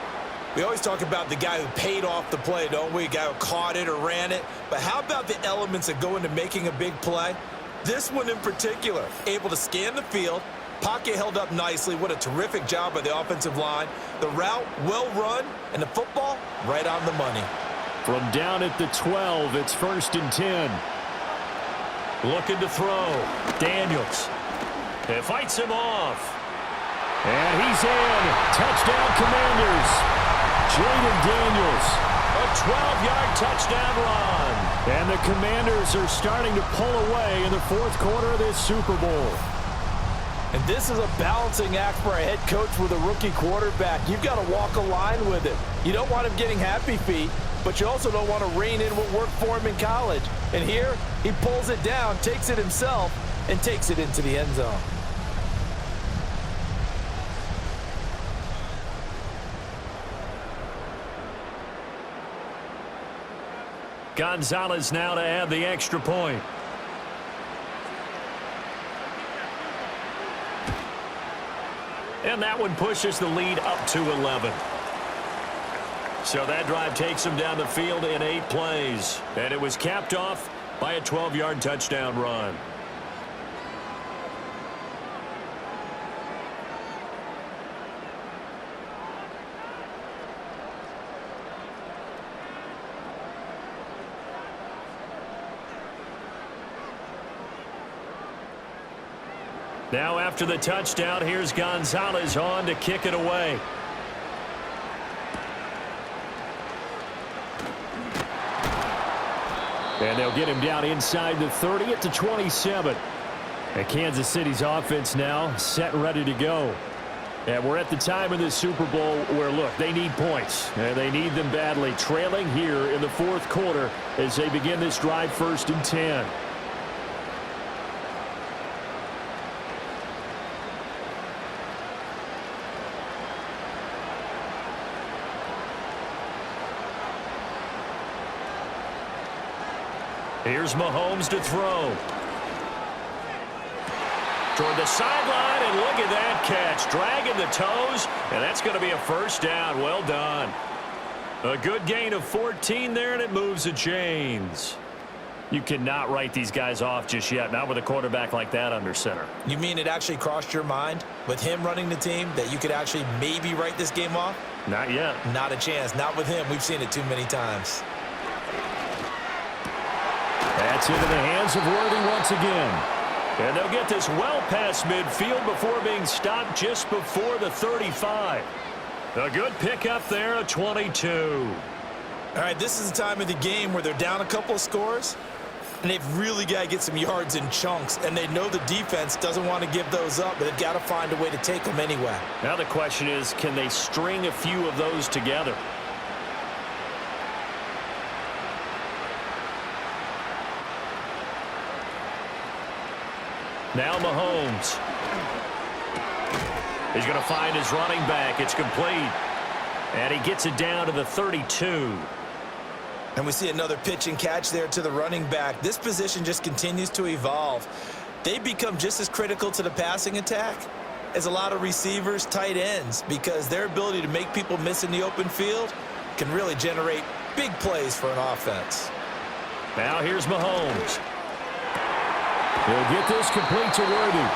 We always talk about the guy who paid off the play, don't we? A guy who caught it or ran it. But how about the elements that go into making a big play? This one in particular, able to scan the field, pocket held up nicely. What a terrific job by the offensive line. The route, well run, and the football, right on the money. From down at the 12, it's 1st and 10. Looking to throw. Daniels. It fights him off. And he's in. Touchdown, Commanders. Jaden Daniels. A 12-yard touchdown run. And the Commanders are starting to pull away in the 4th quarter of this Super Bowl. And this is a balancing act for a head coach with a rookie quarterback. You've got to walk a line with it. You don't want him getting happy feet, but you also don't want to rein in what worked for him in college. And here, he pulls it down, takes it himself, and takes it into the end zone. Gonzalez now to add the extra point. And that one pushes the lead up to 11. So that drive takes him down the field in 8 plays. And it was capped off by a 12-yard touchdown run. Now after the touchdown, here's Gonzalez on to kick it away. And they'll get him down inside the 30 at the 27. And Kansas City's offense now set and ready to go. And we're at the time in this Super Bowl where, look, they need points. And they need them badly. Trailing here in the 4th quarter as they begin this drive 1st and 10. Here's Mahomes to throw. Toward the sideline, and look at that catch. Dragging the toes, and that's going to be a first down. Well done. A good gain of 14 there, and it moves the chains. You cannot write these guys off just yet, not with a quarterback like that under center. You mean it actually crossed your mind with him running the team that you could actually maybe write this game off? Not yet. Not a chance. Not with him. We've seen it too many times. That's into the hands of Worthy once again. And they'll get this well past midfield before being stopped just before the 35. A good pickup there, a 22. All right, this is the time of the game where they're down a couple of scores, and they've really got to get some yards in chunks, and they know the defense doesn't want to give those up, but they've got to find a way to take them anyway. Now the question is, can they string a few of those together? Now Mahomes. He's going to find his running back. It's complete. And he gets it down to the 32. And we see another pitch and catch there to the running back. This position just continues to evolve. They become just as critical to the passing attack as a lot of receivers, tight ends, because their ability to make people miss in the open field can really generate big plays for an offense. Now here's Mahomes. He'll get this complete to Worthy.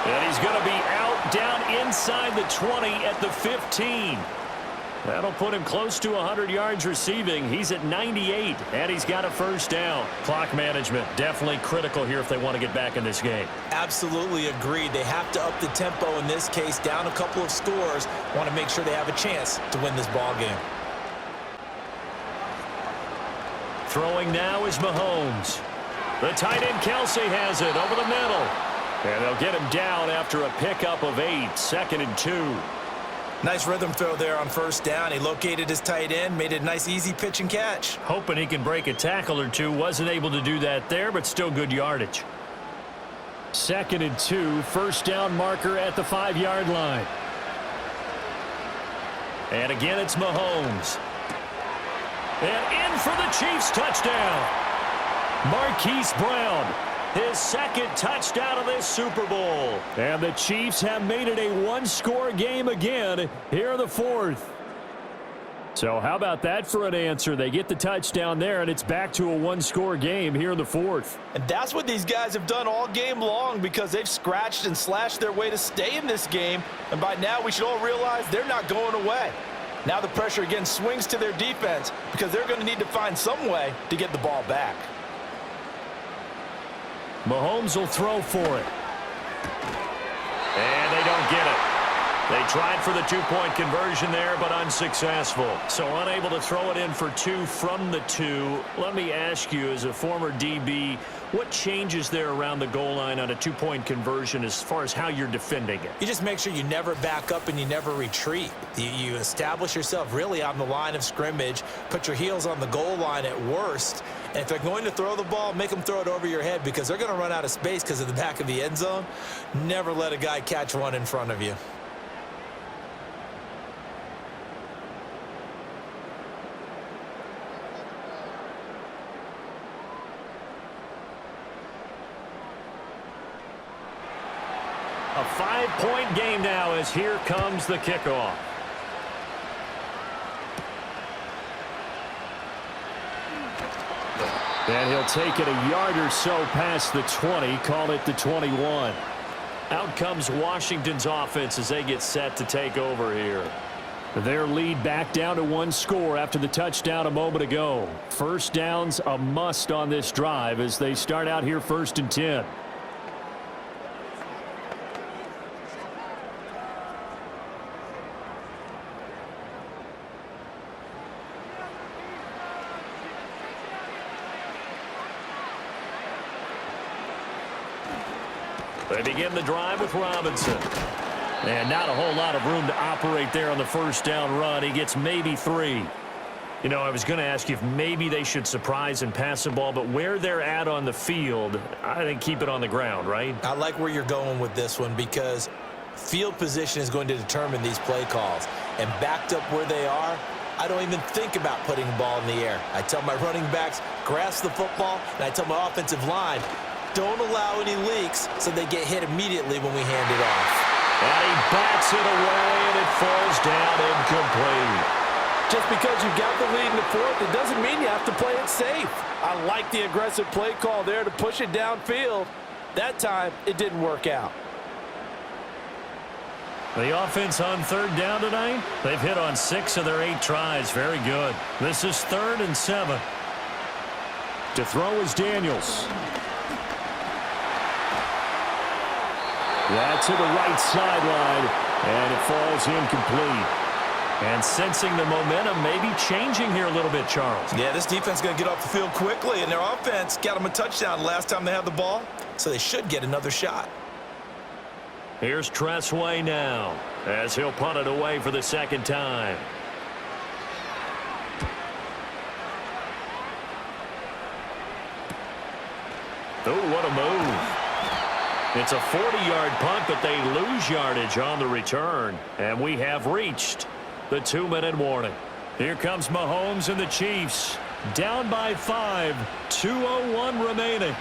And he's going to be out down inside the 20 at the 15. That'll put him close to 100 yards receiving. He's at 98, and he's got a first down. Clock management, definitely critical here if they want to get back in this game. Absolutely agreed. They have to up the tempo in this case, down a couple of scores. Want to make sure they have a chance to win this ball game. Throwing now is Mahomes. The tight end Kelsey has it over the middle. And they'll get him down after a pickup of 8, 2nd and 2. Nice rhythm throw there on first down. He located his tight end, made it a nice easy pitch and catch. Hoping he can break a tackle or two. Wasn't able to do that there, but still good yardage. 2nd and 2, first down marker at the 5-yard line. And again, it's Mahomes. And in for the Chiefs touchdown. Marquise Brown, his 2nd touchdown of this Super Bowl. And the Chiefs have made it a one-score game again here in the 4th. So how about that for an answer? They get the touchdown there, and it's back to a one-score game here in the 4th. And that's what these guys have done all game long because they've scratched and slashed their way to stay in this game. And by now, we should all realize they're not going away. Now the pressure again swings to their defense because they're going to need to find some way to get the ball back. Mahomes will throw for it. And they don't get it. They tried for the 2-point conversion there, but unsuccessful. So unable to throw it in for 2 from the 2. Let me ask you, as a former DB, what changes there around the goal line on a 2-point conversion as far as how you're defending it? You just make sure you never back up and you never retreat. You establish yourself really on the line of scrimmage, put your heels on the goal line at worst, and if they're going to throw the ball, make them throw it over your head because they're going to run out of space because of the back of the end zone. Never let a guy catch one in front of you. A 5-point game now as here comes the kickoff. And he'll take it a yard or so past the 20, call it the 21. Out comes Washington's offense as they get set to take over here. Their lead back down to 1 score after the touchdown a moment ago. First down's a must on this drive as they start out here 1st and 10. They begin the drive with Robinson. And not a whole lot of room to operate there on the first down run. He gets maybe 3. You know, I was going to ask you if maybe they should surprise and pass the ball, but where they're at on the field, I think keep it on the ground, right? I like where you're going with this one because field position is going to determine these play calls. And backed up where they are, I don't even think about putting the ball in the air. I tell my running backs, grasp the football, and I tell my offensive line, don't allow any leaks so they get hit immediately when we hand it off. And he bats it away, and it falls down incomplete. Just because you've got the lead in the 4th, it doesn't mean you have to play it safe. I like the aggressive play call there to push it downfield. That time, it didn't work out. The offense on 3rd down tonight, they've hit on 6 of their 8 tries. Very good. This is 3rd and 7. To throw is Daniels. That's to the right sideline, and it falls incomplete. And sensing the momentum maybe changing here a little bit, Charles. Yeah, this defense is going to get off the field quickly, and their offense got them a touchdown last time they had the ball, so they should get another shot. Here's Tressway now, as he'll punt it away for the 2nd time. Oh, what a move. It's a 40-yard punt, but they lose yardage on the return. And we have reached the 2-minute warning. Here comes Mahomes and the Chiefs. Down by 5, 2:01 remaining.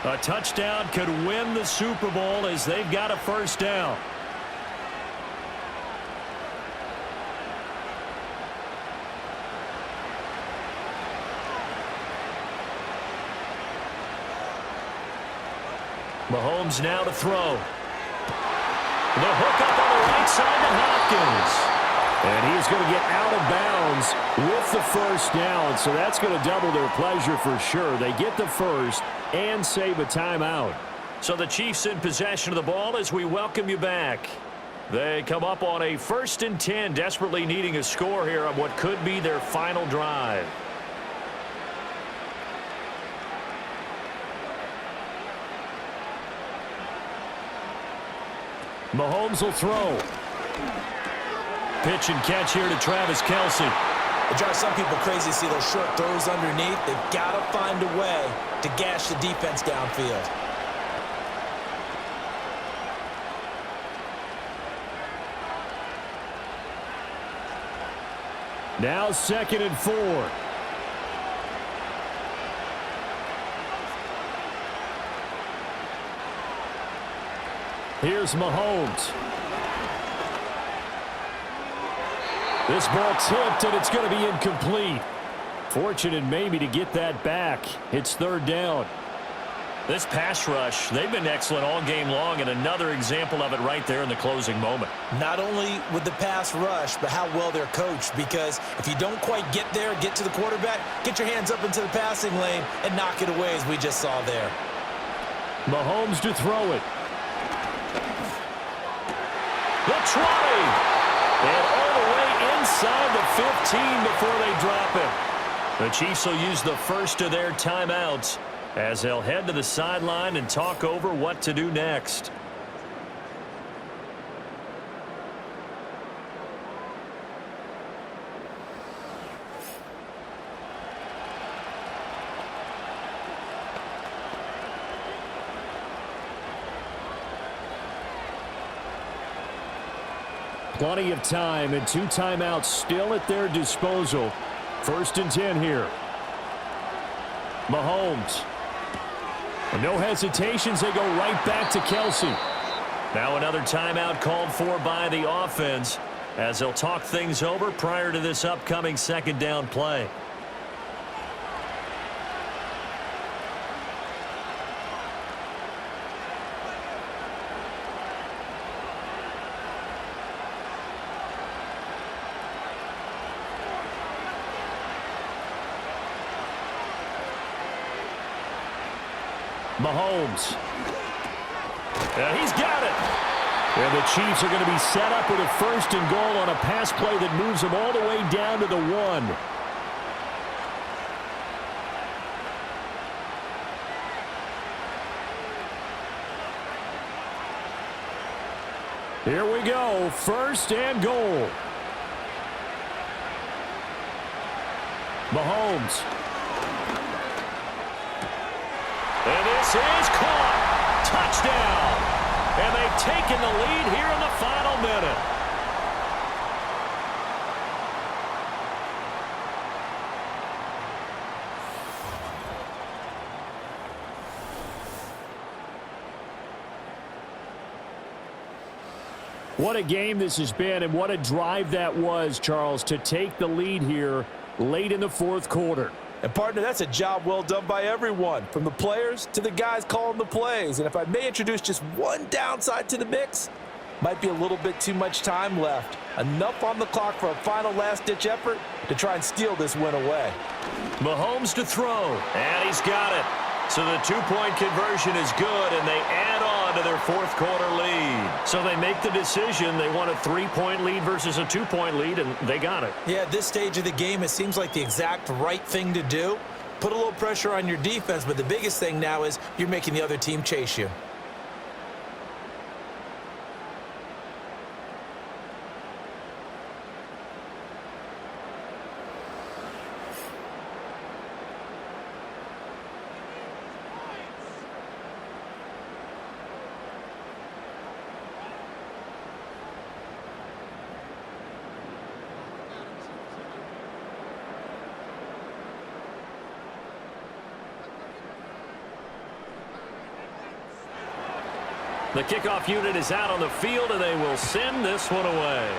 A touchdown could win the Super Bowl as they've got a first down. Mahomes now to throw. The hook up on the right side to Hopkins. And he's going to get out of bounds with the first down, so that's going to double their pleasure for sure. They get the first and save a timeout. So the Chiefs in possession of the ball as we welcome you back. They come up on a 1st and 10, desperately needing a score here on what could be their final drive. Mahomes will throw. Pitch and catch here to Travis Kelce. It drives some people crazy to see those short throws underneath. They've got to find a way to gash the defense downfield. Now 2nd and 4. Here's Mahomes. This ball tipped, and it's going to be incomplete. Fortunate maybe to get that back. It's 3rd down. This pass rush, they've been excellent all game long, and another example of it right there in the closing moment. Not only with the pass rush, but how well they're coached, because if you don't quite get there, get to the quarterback, get your hands up into the passing lane and knock it away as we just saw there. Mahomes to throw it. The 20. And all the way inside the 15 before they drop it. The Chiefs will use the first of their timeouts as they'll head to the sideline and talk over what to do next. Plenty of time and 2 timeouts still at their disposal. 1st and 10 here. Mahomes. And no hesitations. They go right back to Kelce. Now another timeout called for by the offense as they'll talk things over prior to this upcoming 2nd down play. Mahomes. And he's got it. And the Chiefs are going to be set up with a 1st and goal on a pass play that moves them all the way down to the 1. Here we go. 1st and goal. Mahomes. And this is caught. Touchdown. And they've taken the lead here in the final minute. What a game this has been, and what a drive that was, Charles, to take the lead here late in the 4th quarter. And, partner, that's a job well done by everyone, from the players to the guys calling the plays. And if I may introduce just one downside to the mix, might be a little bit too much time left. Enough on the clock for a final last-ditch effort to try and steal this win away. Mahomes to throw, and he's got it. So the 2-point conversion is good, and they add on to their 4th quarter lead. So they make the decision. They want a 3-point lead versus a 2-point lead, and they got it. Yeah, at this stage of the game, it seems like the exact right thing to do. Put a little pressure on your defense, but the biggest thing now is you're making the other team chase you. The kickoff unit is out on the field, and they will send this one away.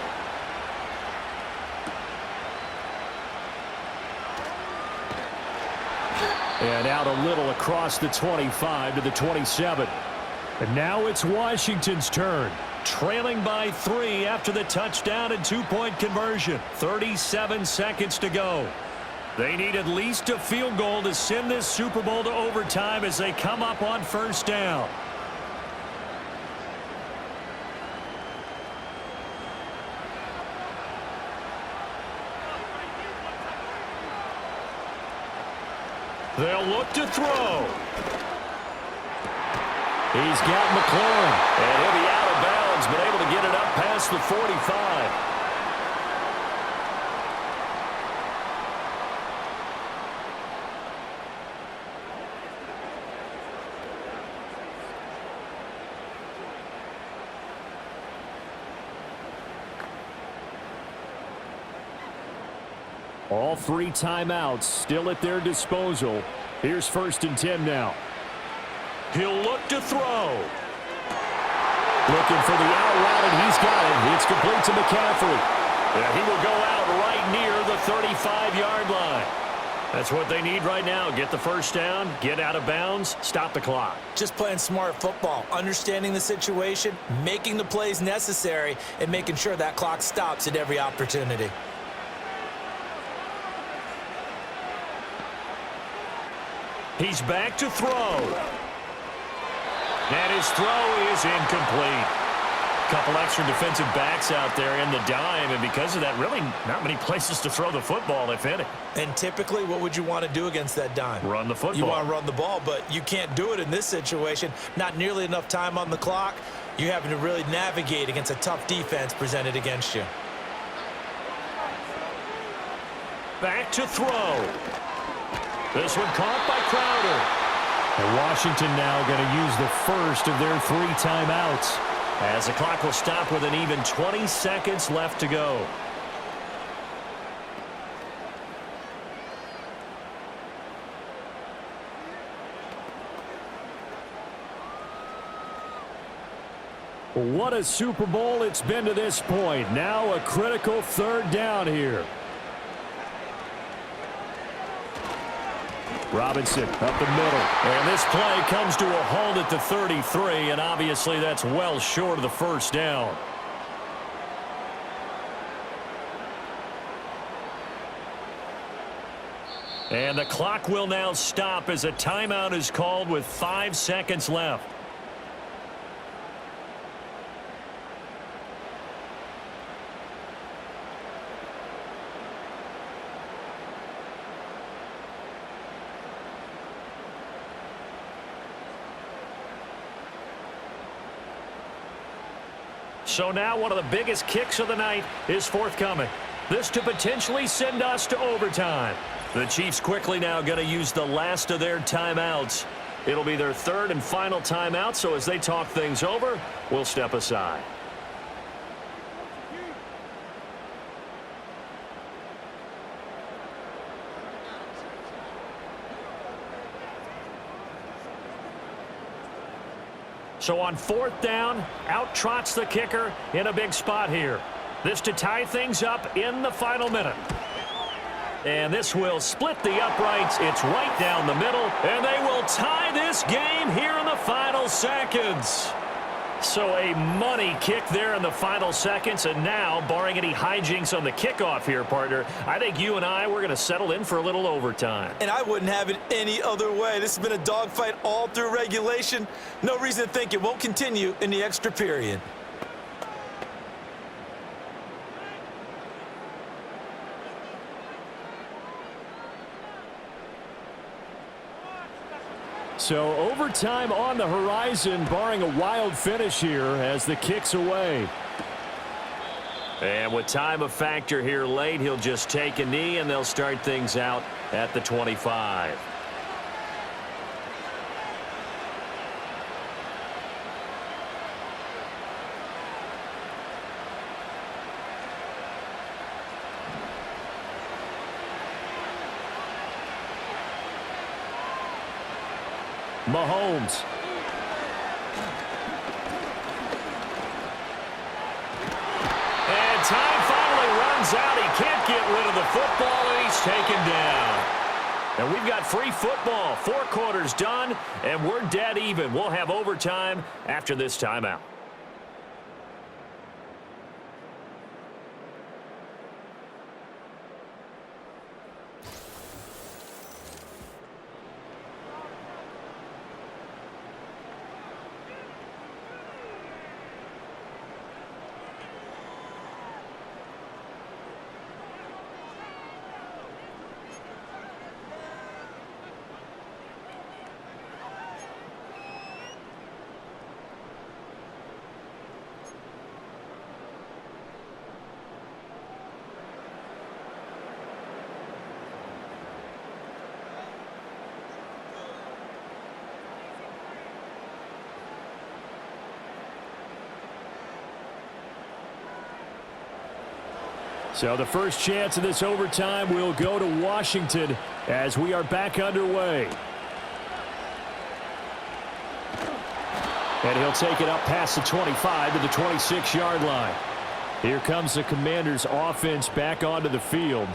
And out a little across the 25 to the 27. And now it's Washington's turn. trailing by 3 after the touchdown and 2-point conversion. 37 seconds to go. They need at least a field goal to send this Super Bowl to overtime as they come up on first down. They'll look to throw. He's got McLaurin, and he'll be out of bounds, but able to get it up past the 45. All 3 timeouts still at their disposal. Here's 1st and 10 now. He'll look to throw. Looking for the out route, and he's got it. It's complete to McCaffrey. And he will go out right near the 35-yard line. That's what they need right now. Get the first down, get out of bounds, stop the clock. Just playing smart football, understanding the situation, making the plays necessary, and making sure that clock stops at every opportunity. He's back to throw. And his throw is incomplete. Couple extra defensive backs out there in the dime, and because of that, really not many places to throw the football, if any. And typically, what would you want to do against that dime? Run the football. You want to run the ball, but you can't do it in this situation. Not nearly enough time on the clock. You're having to really navigate against a tough defense presented against you. Back to throw. This one caught by Crowder. And Washington now going to use the first of their 3 timeouts, as the clock will stop with an even 20 seconds left to go. What a Super Bowl it's been to this point. Now a critical 3rd down here. Robinson up the middle. And this play comes to a halt at the 33, and obviously that's well short of the first down. And the clock will now stop as a timeout is called with 5 seconds left. So now one of the biggest kicks of the night is forthcoming. This to potentially send us to overtime. The Chiefs quickly now going to use the last of their timeouts. It'll be their 3rd and final timeout, so as they talk things over, we'll step aside. So on 4th down, out trots the kicker in a big spot here. This to tie things up in the final minute. And this will split the uprights. It's right down the middle, and they will tie this game here in the final seconds. So a money kick there in the final seconds, and now, barring any hijinks on the kickoff here, partner, I think you and I, we're going to settle in for a little overtime. And I wouldn't have it any other way. This has been a dogfight all through regulation. No reason to think it won't continue in the extra period. So overtime on the horizon, barring a wild finish here as the kick's away. And with time a factor here late, he'll just take a knee, and they'll start things out at the 25. Mahomes. And time finally runs out. He can't get rid of the football, and he's taken down. And we've got free football. 4 quarters done, and we're dead even. We'll have overtime after this timeout. So the first chance of this overtime will go to Washington as we are back underway. And he'll take it up past the 25 to the 26-yard line. Here comes the Commanders' offense back onto the field.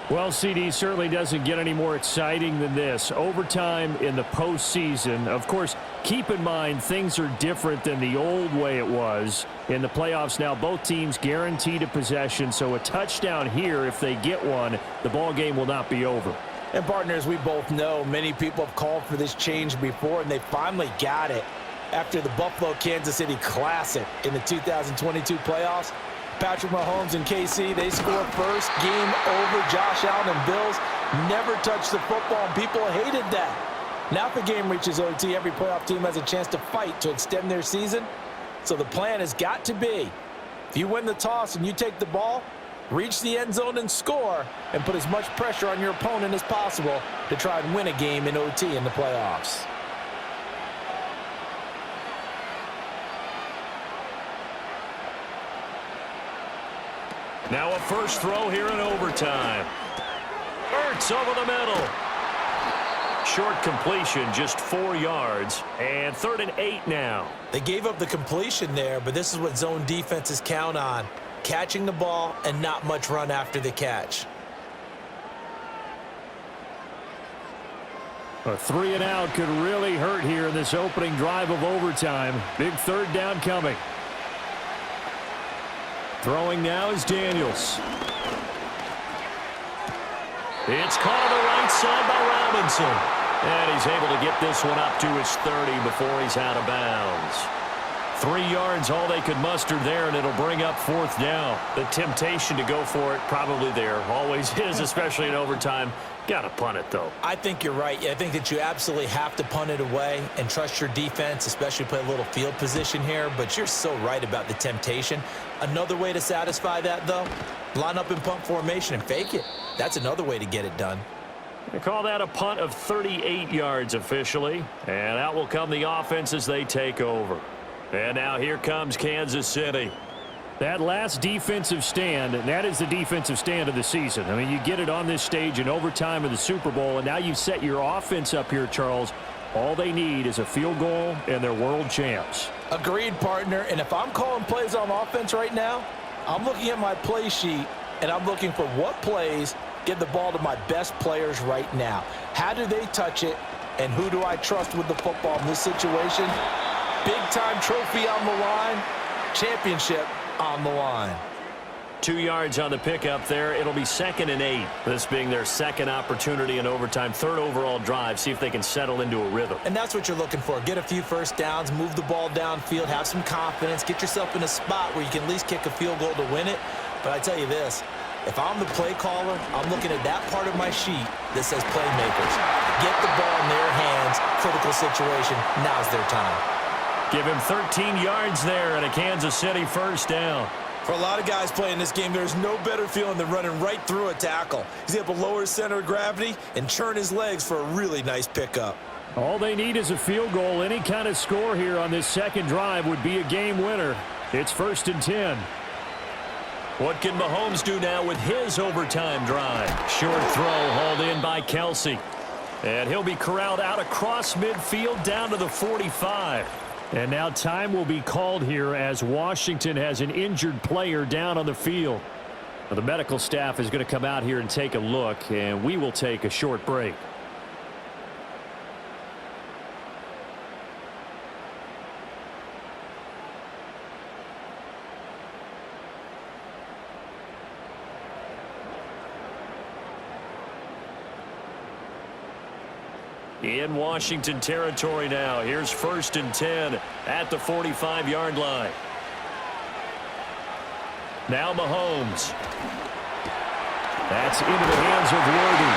Well, CD, certainly doesn't get any more exciting than this. Overtime in the postseason. Of course, keep in mind things are different than the old way it was. In the playoffs now, both teams guaranteed a possession, so a touchdown here, if they get one, the ball game will not be over. And partners, we both know many people have called for this change before, and they finally got it after the Buffalo-Kansas City Classic in the 2022 playoffs. Patrick Mahomes and KC, they score first. Game over. Josh Allen and Bills never touched the football, and people hated that. Now if the game reaches OT, every playoff team has a chance to fight to extend their season. So the plan has got to be, if you win the toss and you take the ball, reach the end zone and score, and put as much pressure on your opponent as possible to try and win a game in OT in the playoffs. Now a first throw here in overtime. Ertz over the middle. Short completion, just 4 yards. And 3rd and 8 now. They gave up the completion there, but this is what zone defenses count on. Catching the ball and not much run after the catch. A 3 and out could really hurt here in this opening drive of overtime. Big 3rd down coming. Throwing now is Daniels. It's caught on the right side by Robinson. And he's able to get this one up to his 30 before he's out of bounds. 3 yards, all they could muster there, and it'll bring up 4th down. The temptation to go for it probably there. Always is, especially in overtime. Got to punt it, though. I think you're right. I think that you absolutely have to punt it away and trust your defense, especially play a little field position here. But you're so right about the temptation. Another way to satisfy that, though, line up in punt formation and fake it. That's another way to get it done. They call that a punt of 38 yards officially. And out will come the offense as they take over. And now here comes Kansas City. That last defensive stand, that is the defensive stand of the season. I mean, you get it on this stage in overtime of the Super Bowl, and now you set your offense up here, Charles. All they need is a field goal, and they're world champs. Agreed, partner. And if I'm calling plays on offense right now, I'm looking at my play sheet, and I'm looking for what plays get the ball to my best players right now. How do they touch it, and who do I trust with the football in this situation? Big-time trophy on the line, championship on the line. 2 yards on the pickup there. It'll be 2nd and 8. This being their second opportunity in overtime, 3rd overall drive. See if they can settle into a rhythm. And that's what you're looking for. Get a few first downs, move the ball downfield, have some confidence, get yourself in a spot where you can at least kick a field goal to win it. But I tell you this, if I'm the play caller, I'm looking at that part of my sheet that says playmakers. Get the ball in their hands, critical situation, now's their time. Give him 13 yards there and a Kansas City first down. For a lot of guys playing this game, there's no better feeling than running right through a tackle. He's able to lower his center of gravity and churn his legs for a really nice pickup. All they need is a field goal. Any kind of score here on this second drive would be a game winner. It's 1st and 10. What can Mahomes do now with his overtime drive? Short throw hauled in by Kelsey. And he'll be corralled out across midfield down to the 45. And now time will be called here as Washington has an injured player down on the field. Now, the medical staff is going to come out here and take a look, and we will take a short break. In Washington territory now. Here's 1st and 10 at the 45-yard line. Now Mahomes. That's into the hands of Worthy.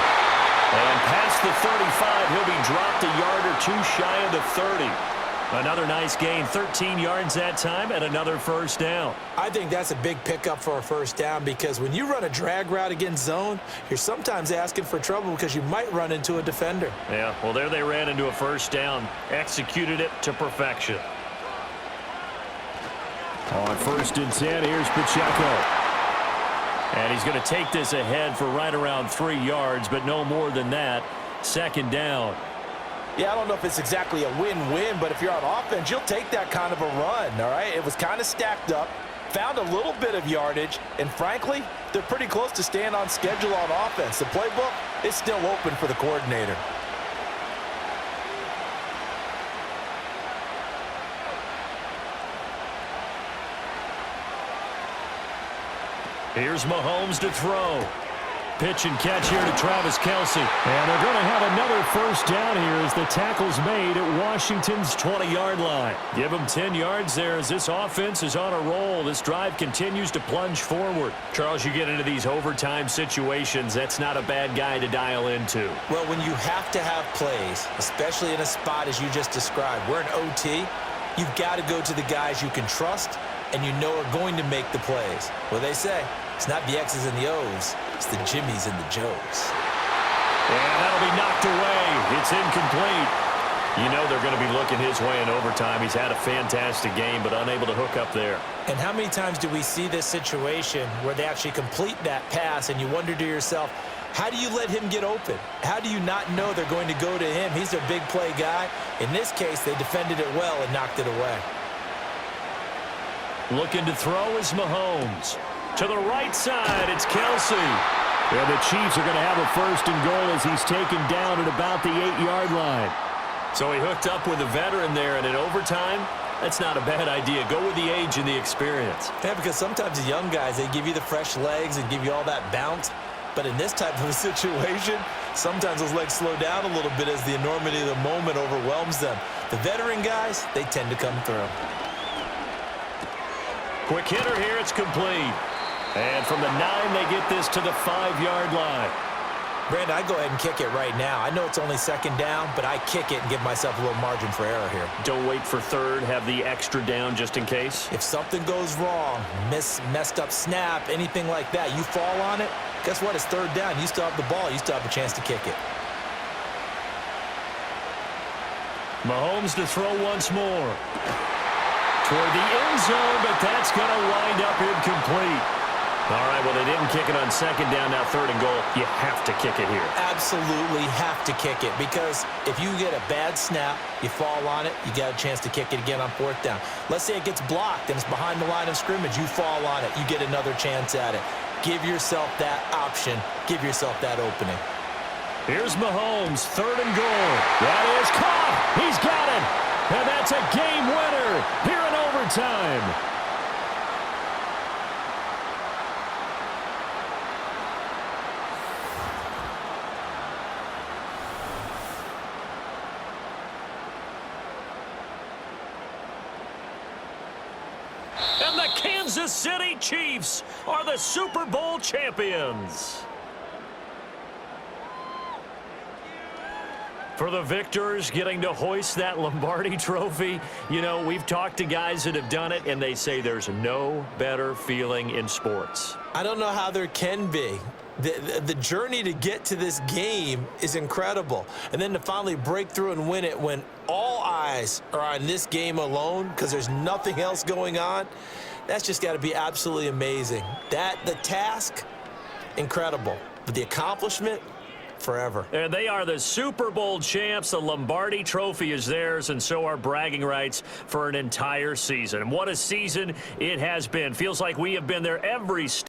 And past the 35, he'll be dropped a yard or two shy of the 30. Another nice gain, 13 yards that time, and another first down. I think that's a big pickup for a first down because when you run a drag route against zone, you're sometimes asking for trouble because you might run into a defender. Yeah, well, there they ran into a first down, executed it to perfection. On 1st and 10, here's Pacheco. And he's going to take this ahead for right around 3 yards, but no more than that. Second down. Yeah, I don't know if it's exactly a win-win, but if you're on offense, you'll take that kind of a run, all right? It was kind of stacked up, found a little bit of yardage, and frankly, they're pretty close to staying on schedule on offense. The playbook is still open for the coordinator. Here's Mahomes to throw. Pitch and catch here to Travis Kelce. And they're going to have another first down here as the tackle's made at Washington's 20-yard line. Give them 10 yards there as this offense is on a roll. This drive continues to plunge forward. Charles, you get into these overtime situations, that's not a bad guy to dial into. Well, when you have to have plays, especially in a spot as you just described, we're in OT, you've got to go to the guys you can trust and you know are going to make the plays. What they say, it's not the X's and the O's, it's the Jimmys and the Joes. And that'll be knocked away. It's incomplete. You know they're going to be looking his way in overtime. He's had a fantastic game, but unable to hook up there. And how many times do we see this situation where they actually complete that pass and you wonder to yourself, how do you let him get open? How do you not know they're going to go to him? He's their big play guy. In this case, they defended it well and knocked it away. Looking to throw is Mahomes. To the right side, it's Kelce. And the Chiefs are going to have a first and goal as he's taken down at about the 8-yard line. So he hooked up with a veteran there, and in overtime, that's not a bad idea. Go with the age and the experience. Yeah, because sometimes the young guys, they give you the fresh legs and give you all that bounce. But in this type of a situation, sometimes those legs slow down a little bit as the enormity of the moment overwhelms them. The veteran guys, they tend to come through. Quick hitter here, it's complete. And from the 9, they get this to the 5-yard line. Brandon, I go ahead and kick it right now. I know it's only second down, but I kick it and give myself a little margin for error here. Don't wait for third, have the extra down just in case. If something goes wrong, messed up snap, anything like that, you fall on it, guess what? It's third down. You still have the ball. You still have a chance to kick it. Mahomes to throw once more. Toward the end zone, but that's going to wind up incomplete. All right, well, they didn't kick it on second down, now third and goal. You have to kick it here. Absolutely have to kick it because if you get a bad snap, you fall on it, you got a chance to kick it again on fourth down. Let's say it gets blocked and it's behind the line of scrimmage. You fall on it, you get another chance at it. Give yourself that option. Give yourself that opening. Here's Mahomes, third and goal. That is caught. He's got it. And that's a game winner here in overtime. And the Kansas City Chiefs are the Super Bowl champions. For the victors, getting to hoist that Lombardi trophy, you know, we've talked to guys that have done it, and they say there's no better feeling in sports. I don't know how there can be. The journey to get to this game is incredible. And then to finally break through and win it when all eyes are on this game alone because there's nothing else going on, that's just got to be absolutely amazing. The task, incredible. But the accomplishment, forever. And they are the Super Bowl champs. The Lombardi trophy is theirs, and so are bragging rights for an entire season. And what a season it has been. Feels like we have been there every step.